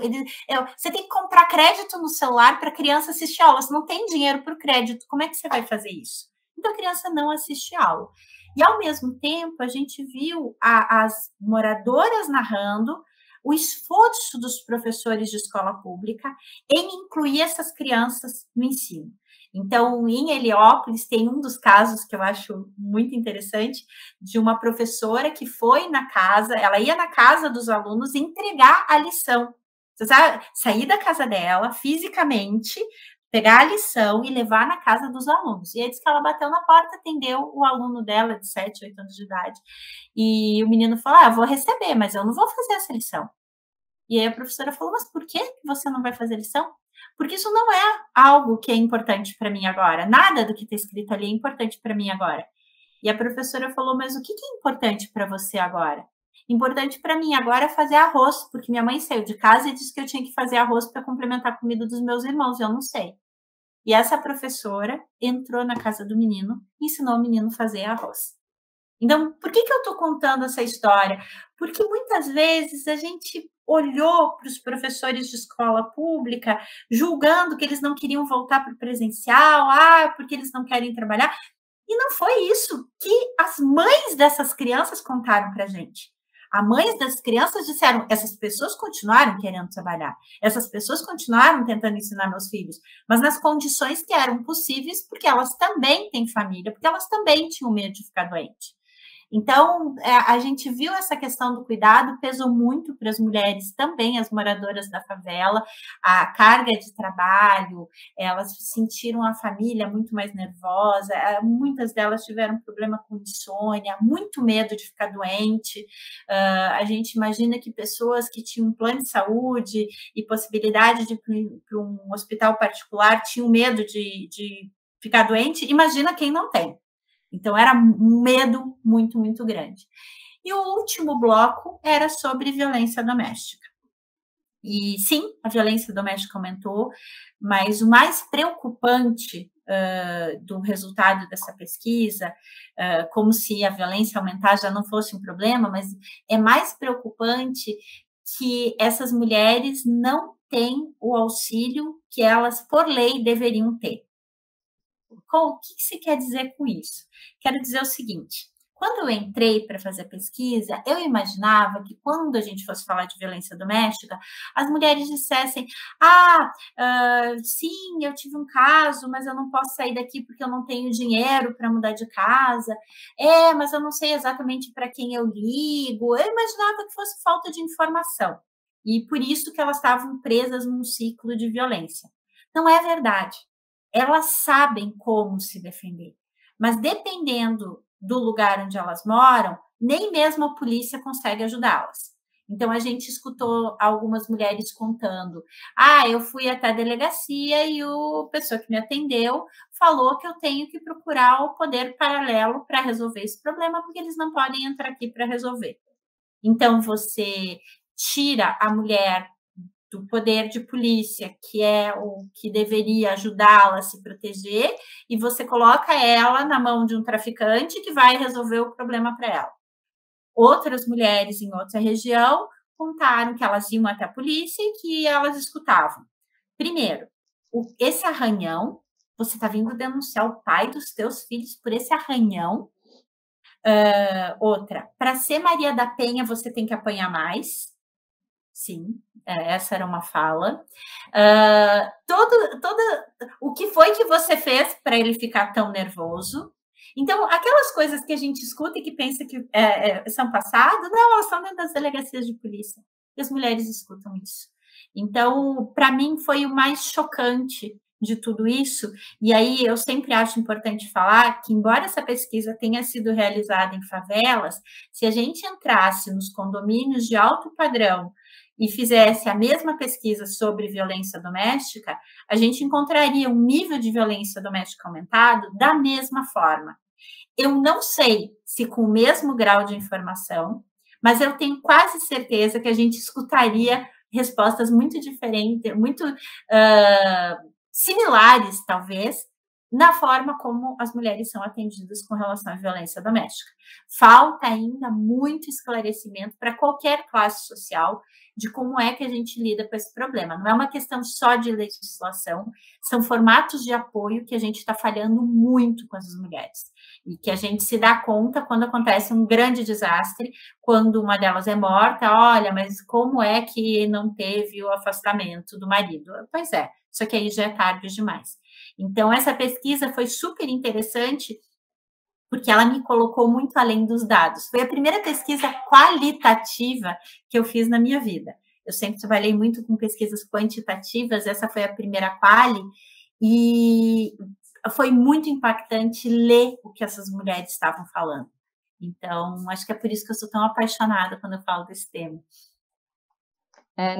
Você tem que comprar crédito no celular para a criança assistir aula. Você não tem dinheiro para o crédito. Como é que você vai fazer isso? Então, a criança não assiste aula. E, ao mesmo tempo, a gente viu as moradoras narrando o esforço dos professores de escola pública em incluir essas crianças no ensino. Então, em Heliópolis, tem um dos casos que eu acho muito interessante, de uma professora que foi na casa, ela ia na casa dos alunos entregar a lição. Você sabe, sair da casa dela, fisicamente, pegar a lição e levar na casa dos alunos. E aí diz que ela bateu na porta, atendeu o aluno dela, de 7, 8 anos de idade, e o menino falou, eu vou receber, mas eu não vou fazer essa lição. E aí a professora falou, mas por que você não vai fazer lição? Porque isso não é algo que é importante para mim agora. Nada do que está escrito ali é importante para mim agora. E a professora falou, mas o que é importante para você agora? Importante para mim agora é fazer arroz, porque minha mãe saiu de casa e disse que eu tinha que fazer arroz para complementar a comida dos meus irmãos, eu não sei. E essa professora entrou na casa do menino e ensinou o menino a fazer arroz. Então, por que eu estou contando essa história? Porque muitas vezes a gente olhou para os professores de escola pública, julgando que eles não queriam voltar para o presencial, porque eles não querem trabalhar. E não foi isso que as mães dessas crianças contaram para a gente. As mães das crianças disseram, essas pessoas continuaram querendo trabalhar, essas pessoas continuaram tentando ensinar meus filhos, mas nas condições que eram possíveis, porque elas também têm família, porque elas também tinham medo de ficar doente. Então, a gente viu essa questão do cuidado, pesou muito para as mulheres também, as moradoras da favela, a carga de trabalho, elas sentiram a família muito mais nervosa, muitas delas tiveram problema com insônia, muito medo de ficar doente. A gente imagina que pessoas que tinham um plano de saúde e possibilidade de ir para um hospital particular tinham medo de ficar doente, imagina quem não tem. Então, era um medo muito, muito grande. E o último bloco era sobre violência doméstica. E sim, a violência doméstica aumentou, mas o mais preocupante do resultado dessa pesquisa, como se a violência aumentar já não fosse um problema, mas é mais preocupante que essas mulheres não têm o auxílio que elas, por lei, deveriam ter. O que se quer dizer com isso? Quero dizer o seguinte, quando eu entrei para fazer a pesquisa, eu imaginava que quando a gente fosse falar de violência doméstica, as mulheres dissessem, sim, eu tive um caso, mas eu não posso sair daqui porque eu não tenho dinheiro para mudar de casa, mas eu não sei exatamente para quem eu ligo, eu imaginava que fosse falta de informação, e por isso que elas estavam presas num ciclo de violência. Não é verdade. Elas sabem como se defender, mas dependendo do lugar onde elas moram, nem mesmo a polícia consegue ajudá-las. Então, a gente escutou algumas mulheres contando, eu fui até a delegacia e a pessoa que me atendeu falou que eu tenho que procurar o poder paralelo para resolver esse problema, porque eles não podem entrar aqui para resolver. Então, você tira a mulher do poder de polícia, que é o que deveria ajudá-la a se proteger, e você coloca ela na mão de um traficante que vai resolver o problema para ela. Outras mulheres em outra região contaram que elas iam até a polícia e que elas escutavam. Primeiro, esse arranhão, você está vindo denunciar o pai dos teus filhos por esse arranhão. Outra, para ser Maria da Penha, você tem que apanhar mais. Sim, essa era uma fala. O que foi que você fez para ele ficar tão nervoso? Então, aquelas coisas que a gente escuta e que pensa que são passadas, não, elas são dentro das delegacias de polícia. E as mulheres escutam isso. Então, para mim, foi o mais chocante de tudo isso. E aí, eu sempre acho importante falar que, embora essa pesquisa tenha sido realizada em favelas, se a gente entrasse nos condomínios de alto padrão e fizesse a mesma pesquisa sobre violência doméstica, a gente encontraria um nível de violência doméstica aumentado da mesma forma. Eu não sei se com o mesmo grau de informação, mas eu tenho quase certeza que a gente escutaria respostas muito diferentes, muito similares, talvez, na forma como as mulheres são atendidas com relação à violência doméstica. Falta ainda muito esclarecimento para qualquer classe social de como é que a gente lida com esse problema. Não é uma questão só de legislação, são formatos de apoio que a gente está falhando muito com as mulheres. E que a gente se dá conta quando acontece um grande desastre, quando uma delas é morta, olha, mas como é que não teve o afastamento do marido? Pois é, só que aí já é tarde demais. Então, essa pesquisa foi super interessante, porque ela me colocou muito além dos dados. Foi a primeira pesquisa qualitativa que eu fiz na minha vida. Eu sempre trabalhei muito com pesquisas quantitativas, essa foi a primeira quali, e foi muito impactante ler o que essas mulheres estavam falando. Então, acho que é por isso que eu sou tão apaixonada quando eu falo desse tema.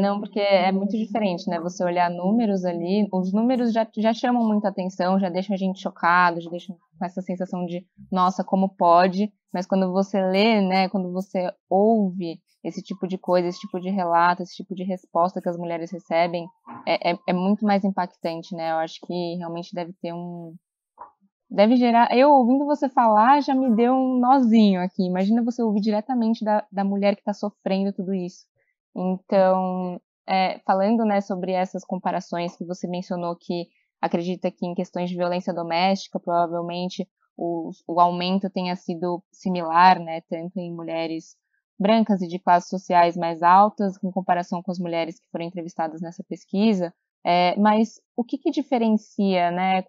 Não, porque é muito diferente, né? Você olhar números ali, os números já chamam muita atenção, já deixam a gente chocado, já deixam com essa sensação de, nossa, como pode? Mas quando você lê, né? Quando você ouve esse tipo de coisa, esse tipo de relato, esse tipo de resposta que as mulheres recebem, é muito mais impactante, né? Eu acho que realmente deve ter deve gerar. Eu ouvindo você falar já me deu um nozinho aqui. Imagina você ouvir diretamente da mulher que está sofrendo tudo isso. Então, falando, né, sobre essas comparações que você mencionou, que acredita que em questões de violência doméstica, provavelmente o aumento tenha sido similar, né, tanto em mulheres brancas e de classes sociais mais altas, em comparação com as mulheres que foram entrevistadas nessa pesquisa. Mas o que diferencia, né?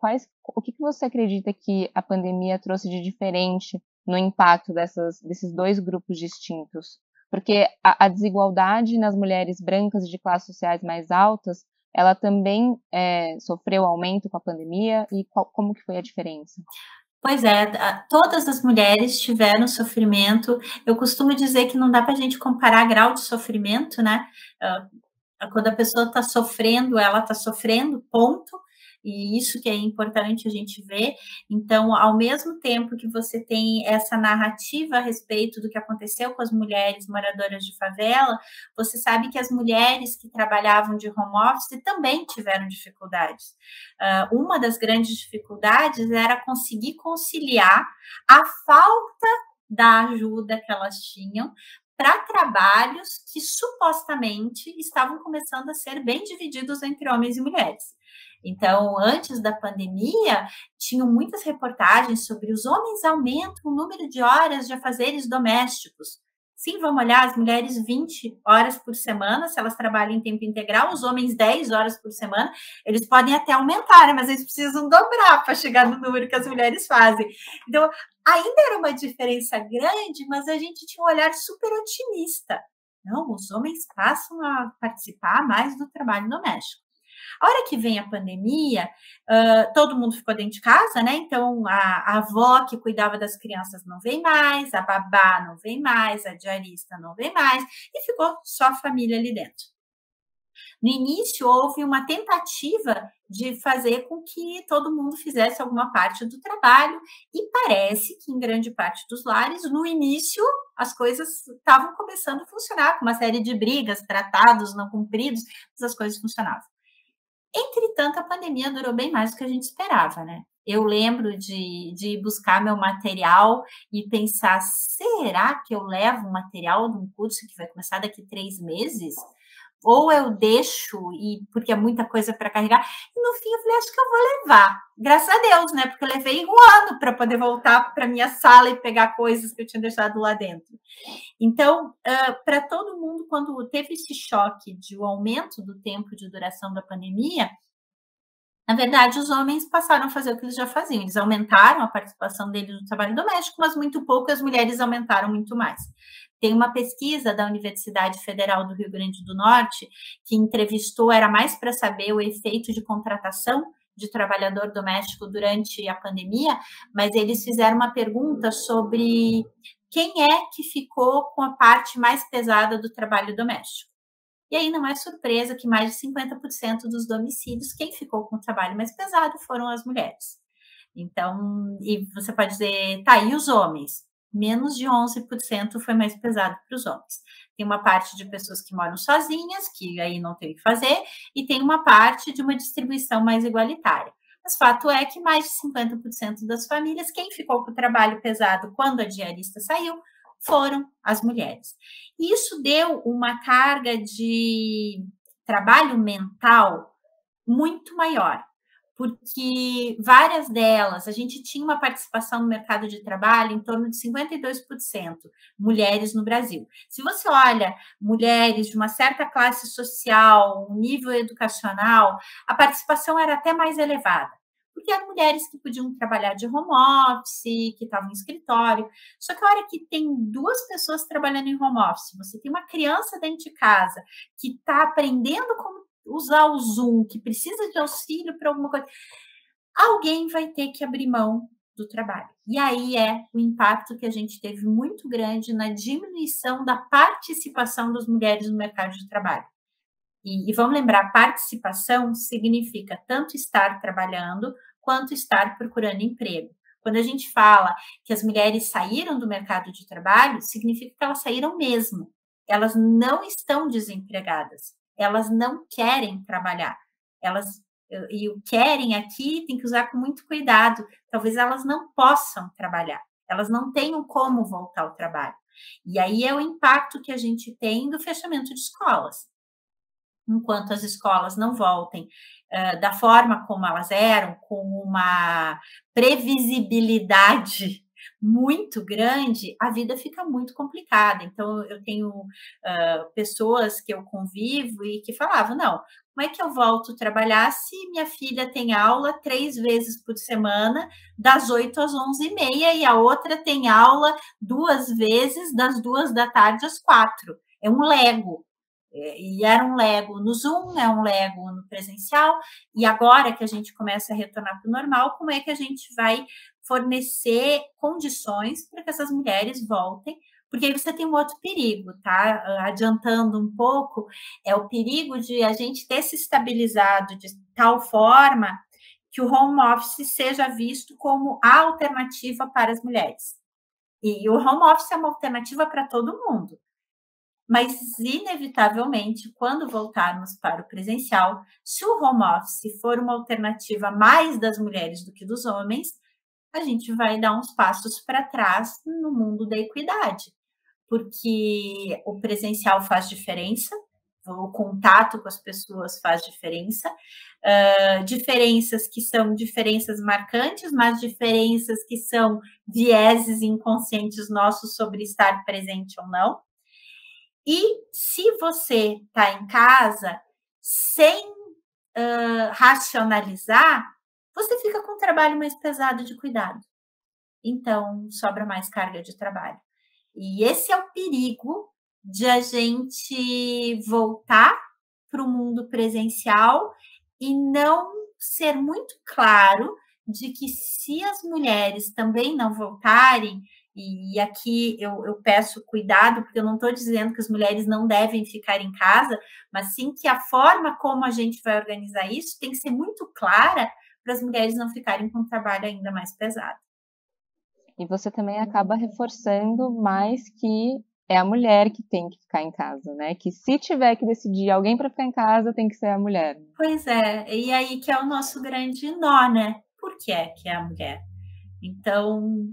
O que você acredita que a pandemia trouxe de diferente no impacto desses dois grupos distintos? Porque a desigualdade nas mulheres brancas e de classes sociais mais altas, ela também sofreu aumento com a pandemia, e como que foi a diferença? Pois é, todas as mulheres tiveram sofrimento. Eu costumo dizer que não dá para a gente comparar grau de sofrimento, né? Quando a pessoa está sofrendo, ela está sofrendo, ponto. E isso que é importante a gente ver. Então, ao mesmo tempo que você tem essa narrativa a respeito do que aconteceu com as mulheres moradoras de favela, você sabe que as mulheres que trabalhavam de home office também tiveram dificuldades. Uma das grandes dificuldades era conseguir conciliar a falta da ajuda que elas tinham para trabalhos que supostamente estavam começando a ser bem divididos entre homens e mulheres. Então, antes da pandemia, tinham muitas reportagens sobre os homens aumentam o número de horas de afazeres domésticos. Sim, vamos olhar, as mulheres 20 horas por semana, se elas trabalham em tempo integral, os homens 10 horas por semana, eles podem até aumentar, né? Mas eles precisam dobrar para chegar no número que as mulheres fazem. Então, ainda era uma diferença grande, mas a gente tinha um olhar super otimista. Não, os homens passam a participar mais do trabalho doméstico. A hora que vem a pandemia, todo mundo ficou dentro de casa, né? Então, a avó que cuidava das crianças não vem mais, a babá não vem mais, a diarista não vem mais, e ficou só a família ali dentro. No início, houve uma tentativa de fazer com que todo mundo fizesse alguma parte do trabalho, e parece que em grande parte dos lares, no início, as coisas estavam começando a funcionar, com uma série de brigas, tratados não cumpridos, mas as coisas funcionavam. Entretanto, a pandemia durou bem mais do que a gente esperava, né? Eu lembro de ir buscar meu material e pensar, será que eu levo o material de um curso que vai começar daqui 3 meses? Ou eu deixo, porque é muita coisa para carregar. E no fim eu falei, acho que eu vou levar. Graças a Deus, né? Porque eu levei 1 ano para poder voltar para minha sala e pegar coisas que eu tinha deixado lá dentro. Então, para todo mundo, quando teve esse choque de o aumento do tempo de duração da pandemia, na verdade, os homens passaram a fazer o que eles já faziam. Eles aumentaram a participação deles no trabalho doméstico, mas muito pouco, as mulheres aumentaram muito mais. Tem uma pesquisa da Universidade Federal do Rio Grande do Norte que entrevistou, era mais para saber o efeito de contratação de trabalhador doméstico durante a pandemia, mas eles fizeram uma pergunta sobre quem é que ficou com a parte mais pesada do trabalho doméstico. E aí não é surpresa que mais de 50% dos domicílios, quem ficou com o trabalho mais pesado foram as mulheres. Então, e você pode dizer, tá, e os homens? menos de 11% foi mais pesado para os homens. Tem uma parte de pessoas que moram sozinhas, que aí não tem o que fazer, e tem uma parte de uma distribuição mais igualitária. Mas fato é que mais de 50% das famílias, quem ficou com o trabalho pesado quando a diarista saiu, foram as mulheres. Isso deu uma carga de trabalho mental muito maior, porque várias delas, a gente tinha uma participação no mercado de trabalho em torno de 52% mulheres no Brasil. Se você olha mulheres de uma certa classe social, um nível educacional, a participação era até mais elevada, porque eram mulheres que podiam trabalhar de home office, que estavam em escritório. Só que a hora que tem duas pessoas trabalhando em home office, você tem uma criança dentro de casa que está aprendendo como usar o Zoom, que precisa de auxílio para alguma coisa, alguém vai ter que abrir mão do trabalho. E aí é o impacto que a gente teve muito grande na diminuição da participação das mulheres no mercado de trabalho. E vamos lembrar, participação significa tanto estar trabalhando quanto estar procurando emprego. Quando a gente fala que as mulheres saíram do mercado de trabalho, significa que elas saíram mesmo. Elas não estão desempregadas. Elas não querem trabalhar. E o querem aqui tem que usar com muito cuidado. Talvez elas não possam trabalhar. Elas não tenham como voltar ao trabalho. E aí é o impacto que a gente tem do fechamento de escolas. Enquanto as escolas não voltem da forma como elas eram, com uma previsibilidade muito grande, a vida fica muito complicada. Então, eu tenho pessoas que eu convivo e que falavam, não, como é que eu volto a trabalhar se minha filha tem aula 3 vezes por semana, das 8 às 11h30, e a outra tem aula 2 vezes, das 2 da tarde às 4? É um Lego. E era um Lego no Zoom, é um Lego no presencial, e agora que a gente começa a retornar para o normal, como é que a gente vai fornecer condições para que essas mulheres voltem? Porque aí você tem um outro perigo, tá? Adiantando um pouco, é o perigo de a gente ter se estabilizado de tal forma que o home office seja visto como a alternativa para as mulheres. E o home office é uma alternativa para todo mundo. Mas, inevitavelmente, quando voltarmos para o presencial, se o home office for uma alternativa mais das mulheres do que dos homens, a gente vai dar uns passos para trás no mundo da equidade, porque o presencial faz diferença, o contato com as pessoas faz diferença, diferenças que são diferenças marcantes, mas diferenças que são vieses inconscientes nossos sobre estar presente ou não. E se você está em casa sem racionalizar, você fica com um trabalho mais pesado de cuidado. Então, sobra mais carga de trabalho. E esse é o perigo de a gente voltar para o mundo presencial e não ser muito claro de que se as mulheres também não voltarem, e aqui eu peço cuidado, porque eu não estou dizendo que as mulheres não devem ficar em casa, mas sim que a forma como a gente vai organizar isso tem que ser muito clara para as mulheres não ficarem com um trabalho ainda mais pesado. E você também acaba reforçando mais que é a mulher que tem que ficar em casa, né? Que se tiver que decidir alguém para ficar em casa, tem que ser a mulher. Pois é, e aí que é o nosso grande nó, né? Por que é a mulher? Então,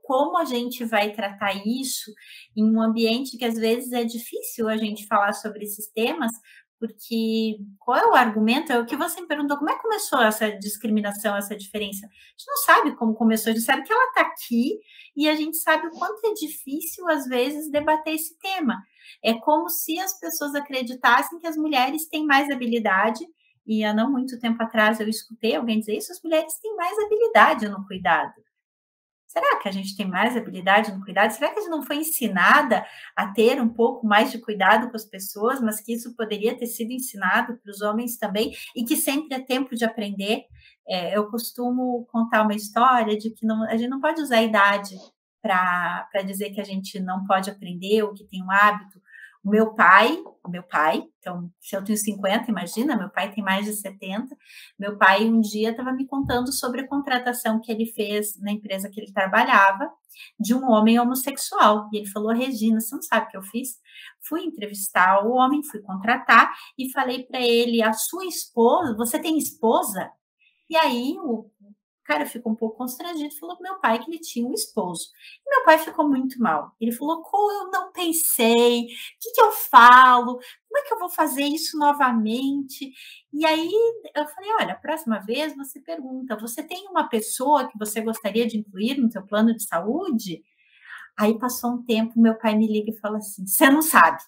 como a gente vai tratar isso em um ambiente que às vezes é difícil a gente falar sobre esses temas, porque qual é o argumento? É o que você me perguntou, como é que começou essa discriminação, essa diferença? A gente não sabe como começou, a gente sabe que ela está aqui e a gente sabe o quanto é difícil, às vezes, debater esse tema. É como se as pessoas acreditassem que as mulheres têm mais habilidade, e há não muito tempo atrás eu escutei alguém dizer isso, as mulheres têm mais habilidade no cuidado. Será que a gente tem mais habilidade no cuidado? Será que a gente não foi ensinada a ter um pouco mais de cuidado com as pessoas, mas que isso poderia ter sido ensinado para os homens também, e que sempre é tempo de aprender? Eu costumo contar uma história de que a gente não pode usar a idade para dizer que a gente não pode aprender ou que tem um hábito. O meu pai, então, se eu tenho 50, imagina, meu pai tem mais de 70. Meu pai um dia estava me contando sobre a contratação que ele fez na empresa que ele trabalhava de um homem homossexual. E ele falou: Regina, você não sabe o que eu fiz? Fui entrevistar o homem, fui contratar e falei para ele: a sua esposa, você tem esposa? E aí o cara ficou um pouco constrangido, falou para meu pai que ele tinha um esposo. E meu pai ficou muito mal. Ele falou: como eu não pensei, o que eu falo? Como é que eu vou fazer isso novamente? E aí eu falei: olha, a próxima vez você pergunta, você tem uma pessoa que você gostaria de incluir no seu plano de saúde? Aí passou um tempo, meu pai me liga e fala assim: você não sabe.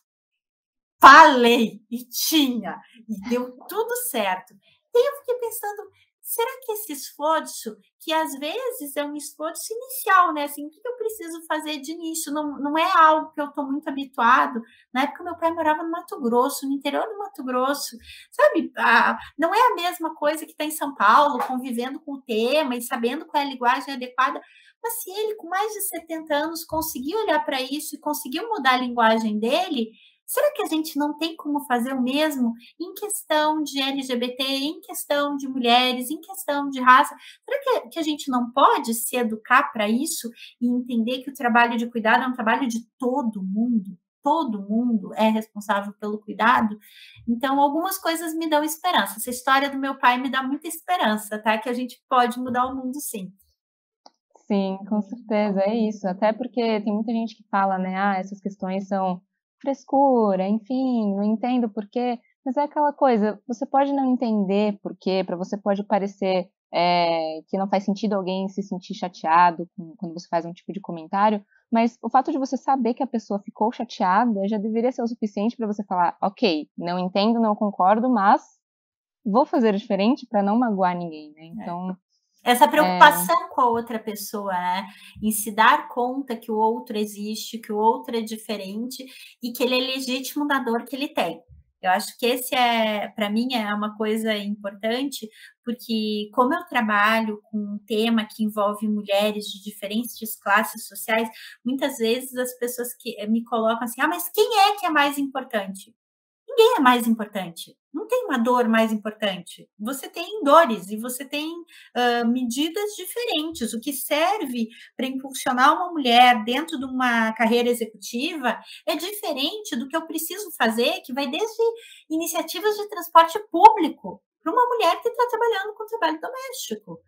Falei, e tinha, e deu tudo certo. E aí eu fiquei pensando, será que esse esforço, que às vezes é um esforço inicial, né? Assim, o que eu preciso fazer de início? Não é algo que eu estou muito habituado. Na época, meu pai morava no Mato Grosso, no interior do Mato Grosso, sabe? Não é a mesma coisa que está em São Paulo, convivendo com o tema e sabendo qual é a linguagem adequada. Mas se ele, com mais de 70 anos, conseguiu olhar para isso e conseguiu mudar a linguagem dele, será que a gente não tem como fazer o mesmo em questão de LGBT, em questão de mulheres, em questão de raça? Será que a gente não pode se educar para isso e entender que o trabalho de cuidado é um trabalho de todo mundo? Todo mundo é responsável pelo cuidado. Então, algumas coisas me dão esperança. Essa história do meu pai me dá muita esperança, tá? Que a gente pode mudar o mundo, sim. Sim, com certeza, é isso. Até porque tem muita gente que fala, né, essas questões são frescura, enfim, não entendo por quê. Mas é aquela coisa, você pode não entender por quê, para você pode parecer que não faz sentido alguém se sentir chateado quando você faz um tipo de comentário, mas o fato de você saber que a pessoa ficou chateada já deveria ser o suficiente para você falar, ok, não entendo, não concordo, mas vou fazer diferente para não magoar ninguém, né? Então, essa preocupação com a outra pessoa, né? Em se dar conta que o outro existe, que o outro é diferente e que ele é legítimo na dor que ele tem. Eu acho que esse para mim, é uma coisa importante, porque como eu trabalho com um tema que envolve mulheres de diferentes classes sociais, muitas vezes as pessoas que me colocam assim, mas quem é que é mais importante? Ninguém é mais importante. Não tem uma dor mais importante. Você tem dores e você tem medidas diferentes. O que serve para impulsionar uma mulher dentro de uma carreira executiva é diferente do que eu preciso fazer, que vai desde iniciativas de transporte público para uma mulher que está trabalhando com trabalho doméstico.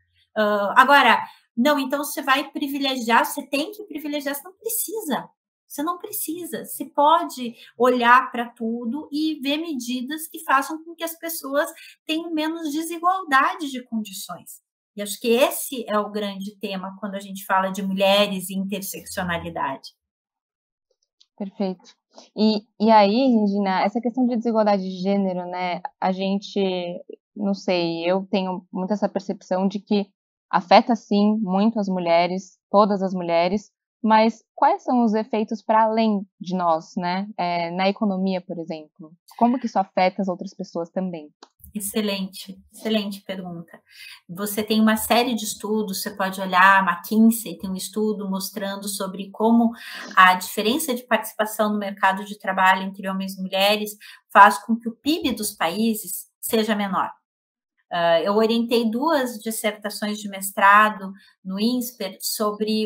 Agora, não, então você vai privilegiar, você tem que privilegiar, você não precisa. Você não precisa, você pode olhar para tudo e ver medidas que façam com que as pessoas tenham menos desigualdade de condições. E acho que esse é o grande tema quando a gente fala de mulheres e interseccionalidade. perfeito. E aí, Regina, essa questão de desigualdade de gênero, né? A gente, não sei, eu tenho muito essa percepção de que afeta sim muito as mulheres, todas as mulheres, mas quais são os efeitos para além de nós, né? Na economia, por exemplo. Como que isso afeta as outras pessoas também? Excelente, excelente pergunta. Você tem uma série de estudos, você pode olhar, a McKinsey tem um estudo mostrando sobre como a diferença de participação no mercado de trabalho entre homens e mulheres faz com que o PIB dos países seja menor. Eu orientei 2 dissertações de mestrado no INSPER sobre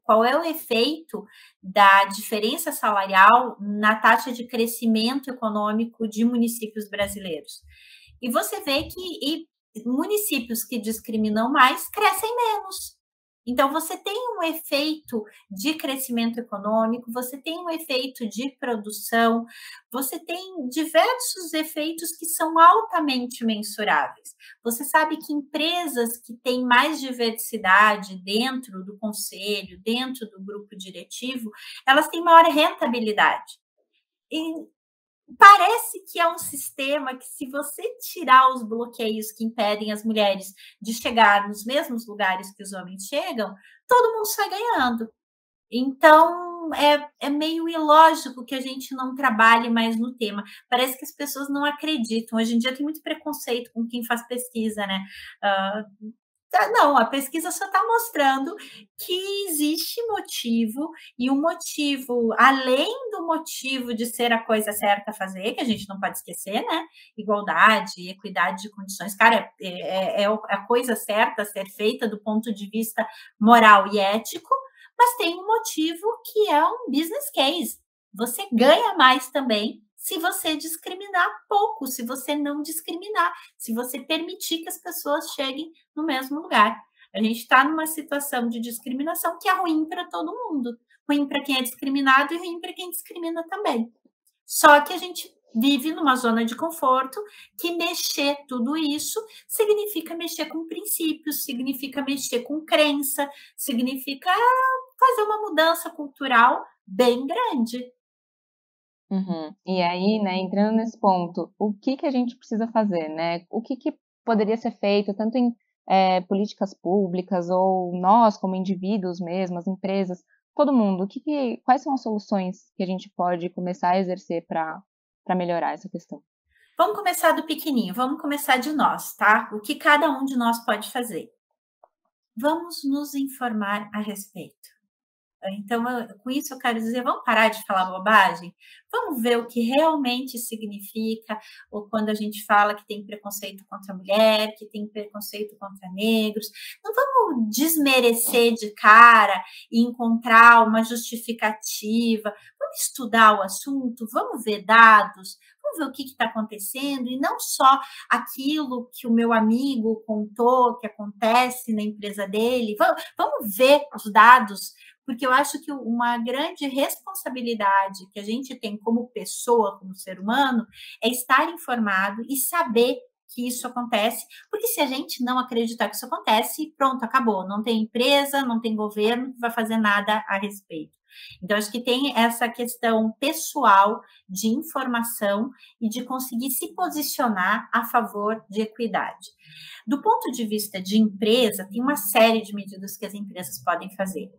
qual é o efeito da diferença salarial na taxa de crescimento econômico de municípios brasileiros. E você vê que municípios que discriminam mais crescem menos. Então, você tem um efeito de crescimento econômico, você tem um efeito de produção, você tem diversos efeitos que são altamente mensuráveis. Você sabe que empresas que têm mais diversidade dentro do conselho, dentro do grupo diretivo, elas têm maior rentabilidade. E parece que é um sistema que, se você tirar os bloqueios que impedem as mulheres de chegar nos mesmos lugares que os homens chegam, todo mundo sai ganhando. Então, é meio ilógico que a gente não trabalhe mais no tema. Parece que as pessoas não acreditam. Hoje em dia tem muito preconceito com quem faz pesquisa, né? Não, a pesquisa só está mostrando que existe motivo, e o motivo, além do motivo de ser a coisa certa a fazer, que a gente não pode esquecer, né? Igualdade, equidade de condições, cara, é a coisa certa a ser feita do ponto de vista moral e ético, mas tem um motivo que é um business case. Você ganha mais também se você discriminar pouco, se você não discriminar, se você permitir que as pessoas cheguem no mesmo lugar. A gente está numa situação de discriminação que é ruim para todo mundo. Ruim para quem é discriminado e ruim para quem discrimina também. Só que a gente vive numa zona de conforto que mexer tudo isso significa mexer com princípios, significa mexer com crença, significa fazer uma mudança cultural bem grande. Uhum. E aí, né, entrando nesse ponto, o que que a gente precisa fazer, né? O que que poderia ser feito, tanto em políticas públicas ou nós como indivíduos mesmo, as empresas, todo mundo, quais são as soluções que a gente pode começar a exercer para melhorar essa questão? Vamos começar do pequenininho, vamos começar de nós, tá? O que cada um de nós pode fazer? Vamos nos informar a respeito. Então, com isso eu quero dizer, vamos parar de falar bobagem? Vamos ver o que realmente significa, ou quando a gente fala que tem preconceito contra a mulher, que tem preconceito contra negros. Não vamos desmerecer de cara e encontrar uma justificativa. Vamos estudar o assunto, vamos ver dados, vamos ver o que está acontecendo, e não só aquilo que o meu amigo contou, que acontece na empresa dele. Vamos ver os dados, porque eu acho que uma grande responsabilidade que a gente tem como pessoa, como ser humano, é estar informado e saber que isso acontece, porque se a gente não acreditar que isso acontece, pronto, acabou, não tem empresa, não tem governo que vai fazer nada a respeito. Então, acho que tem essa questão pessoal de informação e de conseguir se posicionar a favor de equidade. Do ponto de vista de empresa, tem uma série de medidas que as empresas podem fazer,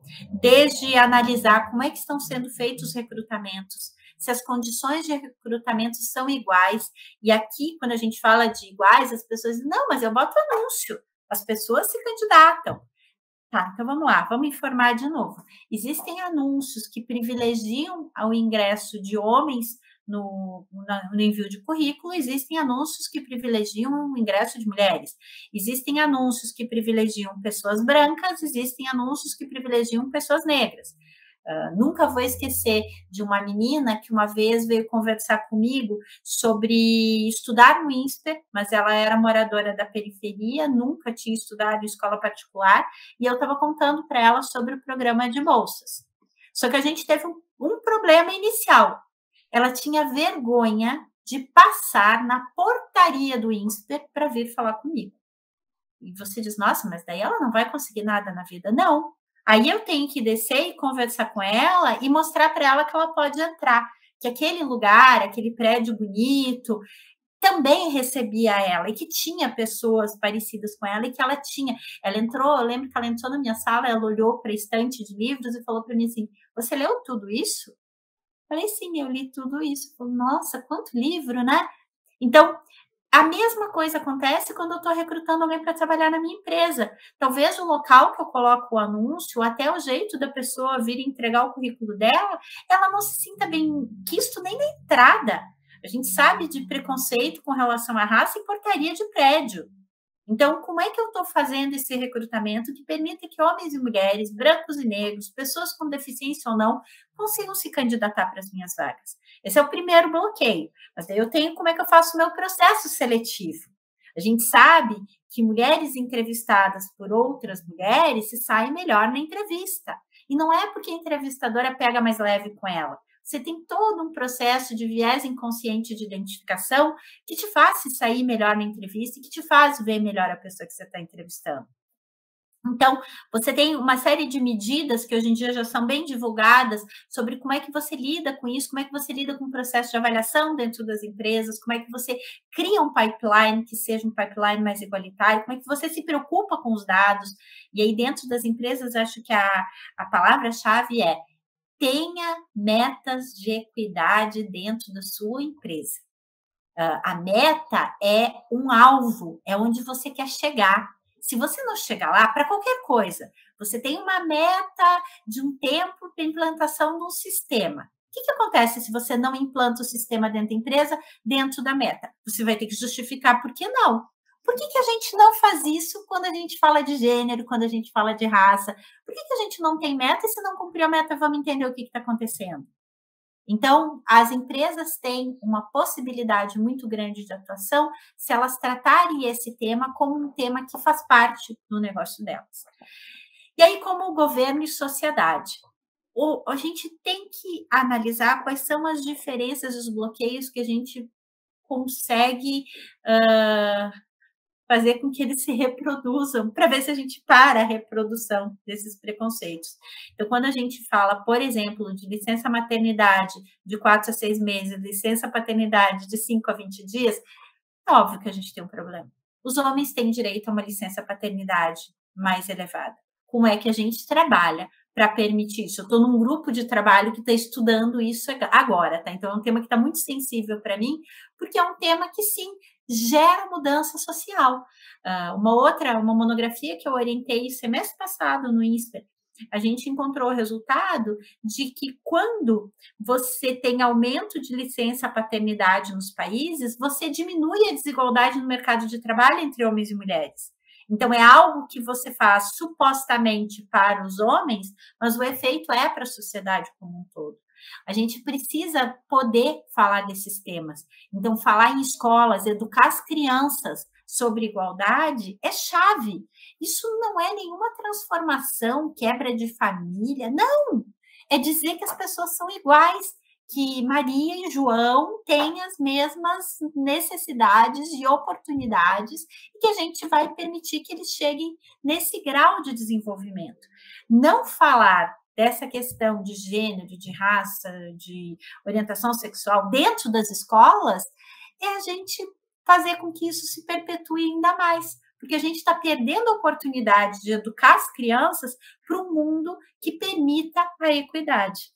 desde analisar como é que estão sendo feitos os recrutamentos, se as condições de recrutamento são iguais, e aqui, quando a gente fala de iguais, as pessoas dizem, não, mas eu boto anúncio, as pessoas se candidatam. Tá, então vamos lá, vamos informar de novo. Existem anúncios que privilegiam o ingresso de homens no envio de currículo, existem anúncios que privilegiam o ingresso de mulheres, existem anúncios que privilegiam pessoas brancas, existem anúncios que privilegiam pessoas negras. Nunca vou esquecer de uma menina que uma vez veio conversar comigo sobre estudar no INSPER, mas ela era moradora da periferia, nunca tinha estudado em escola particular, e eu estava contando para ela sobre o programa de bolsas. Só que a gente teve um problema inicial. Ela tinha vergonha de passar na portaria do INSPER para vir falar comigo. E você diz, nossa, mas daí ela não vai conseguir nada na vida. Não. Aí eu tenho que descer e conversar com ela e mostrar para ela que ela pode entrar, que aquele lugar, aquele prédio bonito, também recebia ela, e que tinha pessoas parecidas com ela, e que ela entrou, eu lembro que ela entrou na minha sala, ela olhou para a estante de livros e falou para mim assim, você leu tudo isso? Eu falei, sim, eu li tudo isso. Falei, nossa, quanto livro, né? Então, a mesma coisa acontece quando eu estou recrutando alguém para trabalhar na minha empresa. Talvez o local que eu coloco o anúncio, até o jeito da pessoa vir entregar o currículo dela, ela não se sinta bem quisto nem na entrada. A gente sabe de preconceito com relação à raça e portaria de prédio. Então, como é que eu estou fazendo esse recrutamento que permita que homens e mulheres, brancos e negros, pessoas com deficiência ou não, consigam se candidatar para as minhas vagas? Esse é o primeiro bloqueio. Mas daí eu tenho como é que eu faço o meu processo seletivo. A gente sabe que mulheres entrevistadas por outras mulheres se saem melhor na entrevista. E não é porque a entrevistadora pega mais leve com ela. Você tem todo um processo de viés inconsciente de identificação que te faz se sair melhor na entrevista e que te faz ver melhor a pessoa que você está entrevistando. Então, você tem uma série de medidas que hoje em dia já são bem divulgadas sobre como é que você lida com isso, como é que você lida com o processo de avaliação dentro das empresas, como é que você cria um pipeline que seja um pipeline mais igualitário, como é que você se preocupa com os dados. E aí, dentro das empresas, acho que a palavra-chave é tenha metas de equidade dentro da sua empresa. A meta é um alvo, é onde você quer chegar. Se você não chegar lá, para qualquer coisa, você tem uma meta de um tempo para implantação de um sistema. O que acontece se você não implanta o sistema dentro da empresa, dentro da meta? Você vai ter que justificar por que não. Por que a gente não faz isso quando a gente fala de gênero, quando a gente fala de raça? Por que a gente não tem meta e se não cumprir a meta, vamos entender o que está acontecendo? Então, as empresas têm uma possibilidade muito grande de atuação se elas tratarem esse tema como um tema que faz parte do negócio delas. E aí, como governo e sociedade, a gente tem que analisar quais são as diferenças, os bloqueios que a gente consegue fazer com que eles se reproduzam, para ver se a gente para a reprodução desses preconceitos. Então, quando a gente fala, por exemplo, de licença maternidade de 4 a 6 meses, licença paternidade de 5 a 20 dias, é óbvio que a gente tem um problema. Os homens têm direito a uma licença paternidade mais elevada. Como é que a gente trabalha para permitir isso? Eu estou num grupo de trabalho que está estudando isso agora, tá? Então, é um tema que está muito sensível para mim, porque é um tema que, sim, gera mudança social. Uma monografia que eu orientei semestre passado no INSPER, a gente encontrou o resultado de que quando você tem aumento de licença paternidade nos países, você diminui a desigualdade no mercado de trabalho entre homens e mulheres. Então, é algo que você faz supostamente para os homens, mas o efeito é para a sociedade como um todo. A gente precisa poder falar desses temas. Então, falar em escolas, educar as crianças sobre igualdade é chave. Isso não é nenhuma transformação, quebra de família, não. É dizer que as pessoas são iguais, que Maria e João têm as mesmas necessidades e oportunidades e que a gente vai permitir que eles cheguem nesse grau de desenvolvimento. Não falar dessa questão de gênero, de raça, de orientação sexual dentro das escolas é a gente fazer com que isso se perpetue ainda mais, porque a gente está perdendo a oportunidade de educar as crianças para um mundo que permita a equidade.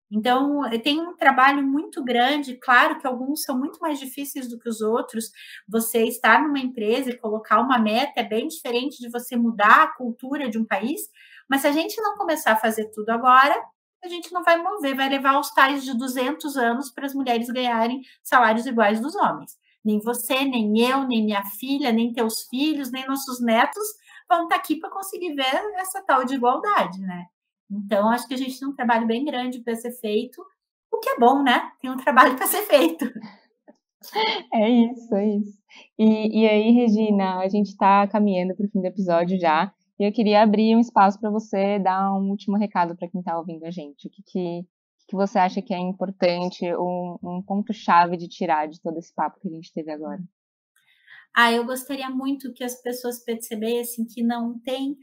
Então, tem um trabalho muito grande, claro que alguns são muito mais difíceis do que os outros. Você estar numa empresa e colocar uma meta é bem diferente de você mudar a cultura de um país, mas se a gente não começar a fazer tudo agora, a gente não vai mover, vai levar os tais de 200 anos para as mulheres ganharem salários iguais dos homens. Nem você, nem eu, nem minha filha, nem teus filhos, nem nossos netos vão estar aqui para conseguir ver essa tal de igualdade, né? Então, acho que a gente tem um trabalho bem grande para ser feito, o que é bom, né? Tem um trabalho para ser feito. É isso, é isso. E aí, Regina, a gente está caminhando para o fim do episódio já, e eu queria abrir um espaço para você dar um último recado para quem está ouvindo a gente. O que você acha que é importante, um ponto-chave de tirar de todo esse papo que a gente teve agora? Eu gostaria muito que as pessoas percebessem que não tem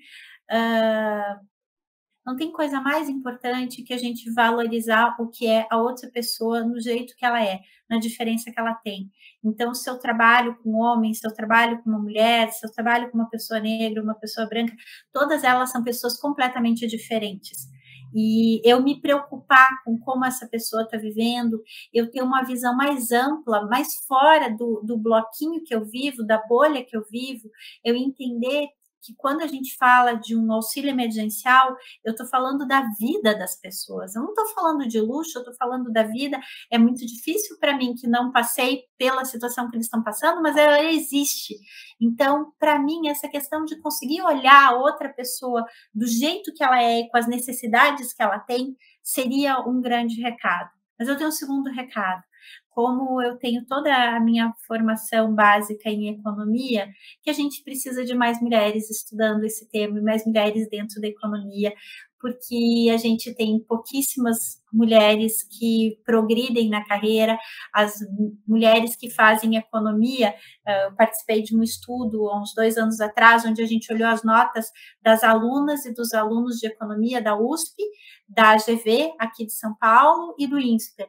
coisa mais importante que a gente valorizar o que é a outra pessoa no jeito que ela é, na diferença que ela tem. Então, se eu trabalho com um homem, se eu trabalho com uma mulher, se eu trabalho com uma pessoa negra, uma pessoa branca, todas elas são pessoas completamente diferentes. E eu me preocupar com como essa pessoa está vivendo, eu ter uma visão mais ampla, mais fora do bloquinho que eu vivo, da bolha que eu vivo, eu entender que quando a gente fala de um auxílio emergencial, eu estou falando da vida das pessoas. Eu não estou falando de luxo, eu estou falando da vida. É muito difícil para mim que não passei pela situação que eles estão passando, mas ela existe. Então, para mim, essa questão de conseguir olhar a outra pessoa do jeito que ela é e com as necessidades que ela tem, seria um grande recado. Mas eu tenho um segundo recado. Como eu tenho toda a minha formação básica em economia, que a gente precisa de mais mulheres estudando esse tema, e mais mulheres dentro da economia, porque a gente tem pouquíssimas mulheres que progridem na carreira, as mulheres que fazem economia. Eu participei de um estudo há uns 2 anos atrás, onde a gente olhou as notas das alunas e dos alunos de economia da USP, da AGV, aqui de São Paulo, e do INSPER.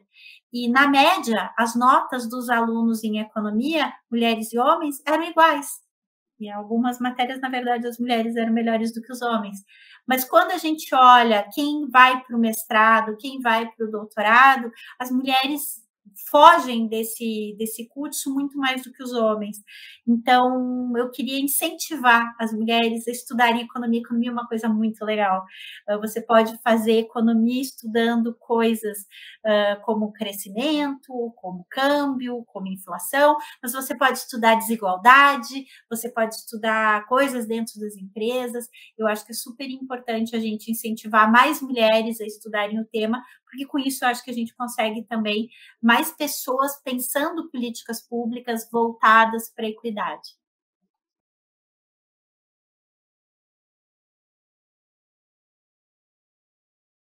E, na média, as notas dos alunos em economia, mulheres e homens, eram iguais. E em algumas matérias, na verdade, as mulheres eram melhores do que os homens. Mas quando a gente olha quem vai para o mestrado, quem vai para o doutorado, as mulheres fogem desse curso muito mais do que os homens. Então, eu queria incentivar as mulheres a estudarem economia. Economia é uma coisa muito legal. Você pode fazer economia estudando coisas como crescimento, como câmbio, como inflação, mas você pode estudar desigualdade, você pode estudar coisas dentro das empresas. Eu acho que é super importante a gente incentivar mais mulheres a estudarem o tema, porque com isso eu acho que a gente consegue também mais pessoas pensando políticas públicas voltadas para a equidade.